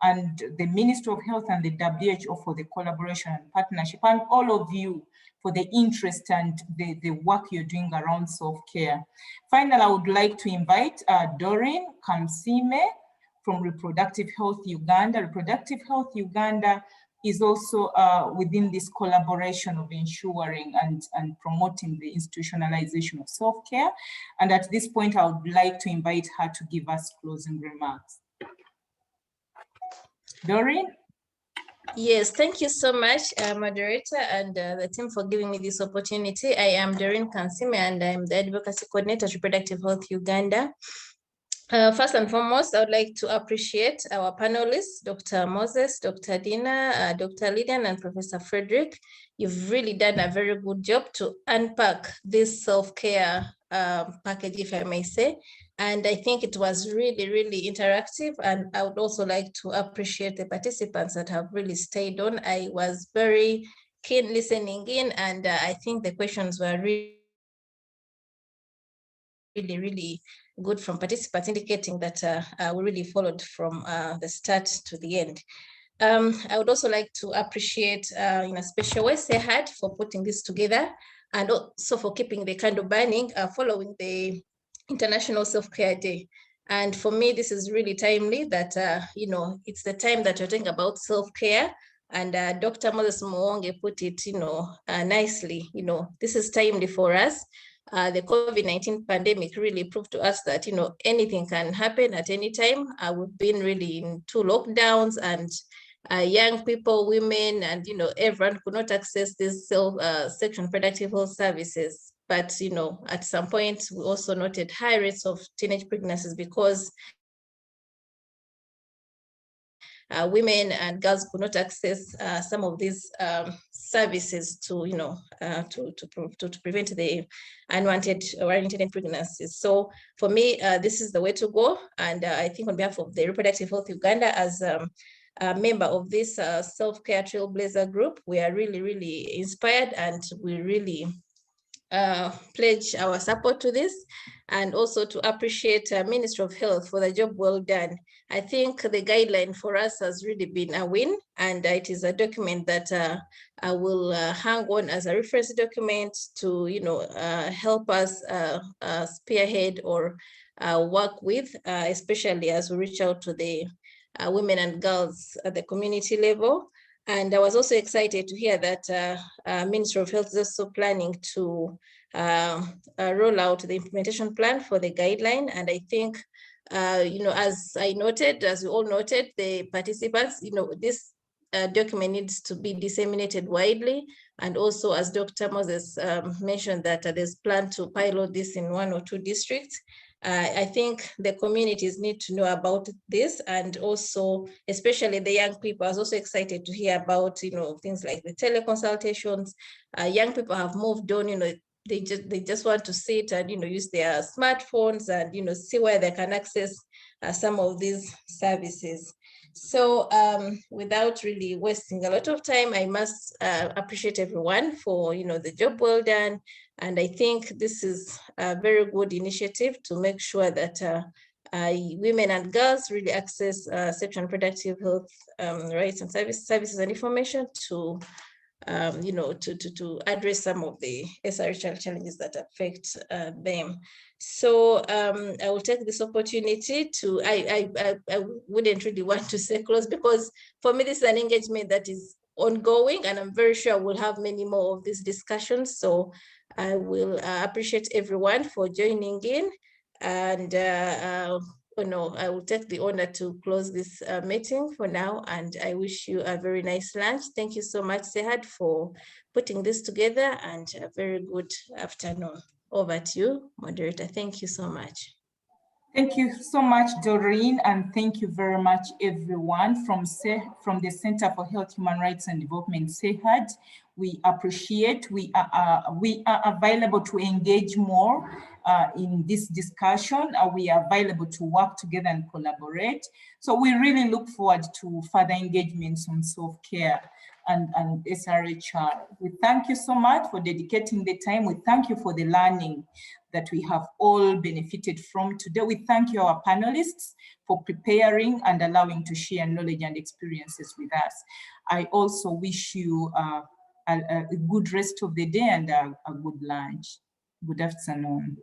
and the Ministry of Health and the WHO for the collaboration and partnership, and all of you for the interest and the work you're doing around self-care. Finally, I would like to invite Doreen Kamsime from Reproductive Health Uganda. Reproductive Health Uganda is also within this collaboration of ensuring and promoting the institutionalization of self-care. And at this point, I would like to invite her to give us closing remarks. Doreen? Yes, thank you so much, moderator, and the team for giving me this opportunity. I am Doreen Kansime, and I'm the Advocacy Coordinator at Reproductive Health Uganda. First and foremost, I would like to appreciate our panelists, Dr. Moses, Dr. Dina, Dr. Lydian, and Professor Frederick. You've really done a very good job to unpack this self-care package, if I may say. And I think it was really, really interactive. And I would also like to appreciate the participants that have really stayed on. I was very keen listening in, and I think the questions were really good from participants, indicating that we really followed from the start to the end. I would also like to appreciate in a special way SRHR for putting this together, and also for keeping the candle burning following the International Self-Care Day. And for me, this is really timely that, it's the time that you're talking about self-care. And Dr. Moses Mwonge put it, nicely, this is timely for us. The COVID-19 pandemic really proved to us that, anything can happen at any time. We've been really in 2 lockdowns, and young people, women, and, everyone could not access these sexual reproductive health services. But, at some point, we also noted high rates of teenage pregnancies because women and girls could not access some of these services to prevent the unwanted or unintended pregnancies. So for me, this is the way to go. And I think on behalf of the Reproductive Health Uganda, as a member of this Self-Care Trailblazer Group, we are really, really inspired, and we really pledge our support to this, and also to appreciate Ministry of Health for the job well done. I think the guideline for us has really been a win, and it is a document that I will hang on as a reference document to, help us spearhead or work with, especially as we reach out to the women and girls at the community level. And I was also excited to hear that Ministry of Health is also planning to roll out the implementation plan for the guideline. And I think, as I noted, as we all noted, the participants, this document needs to be disseminated widely. And also, as Dr. Moses mentioned, that there's plan to pilot this in 1 or 2 districts. I think the communities need to know about this, and also, especially the young people, I was also excited to hear about, things like the teleconsultations. Young people have moved on, they just want to sit and, use their smartphones and, see where they can access some of these services. So without really wasting a lot of time, I must appreciate everyone for, the job well done. And I think this is a very good initiative to make sure that women and girls really access sexual and reproductive health rights and services and information to, to address some of the SRHR challenges that affect them. So I will take this opportunity to, I wouldn't really want to say close, because for me, this is an engagement that is ongoing, and I'm very sure we'll have many more of these discussions. So I will appreciate everyone for joining in, and I will take the honor to close this meeting for now, and I wish you a very nice lunch. Thank you so much, Sehad, for putting this together, and a very good afternoon. Over to you, moderator. Thank you so much. Thank you so much, Doreen, and thank you very much, everyone from the Center for Health, Human Rights and Development, SEHAD. We appreciate, we are available to engage more in this discussion. We are available to work together and collaborate. So we really look forward to further engagements on self-care and SRHR. We thank you so much for dedicating the time. We thank you for the learning that we have all benefited from today. We thank you, our panelists, for preparing and allowing to share knowledge and experiences with us. I also wish you a good rest of the day and a good lunch. Good afternoon.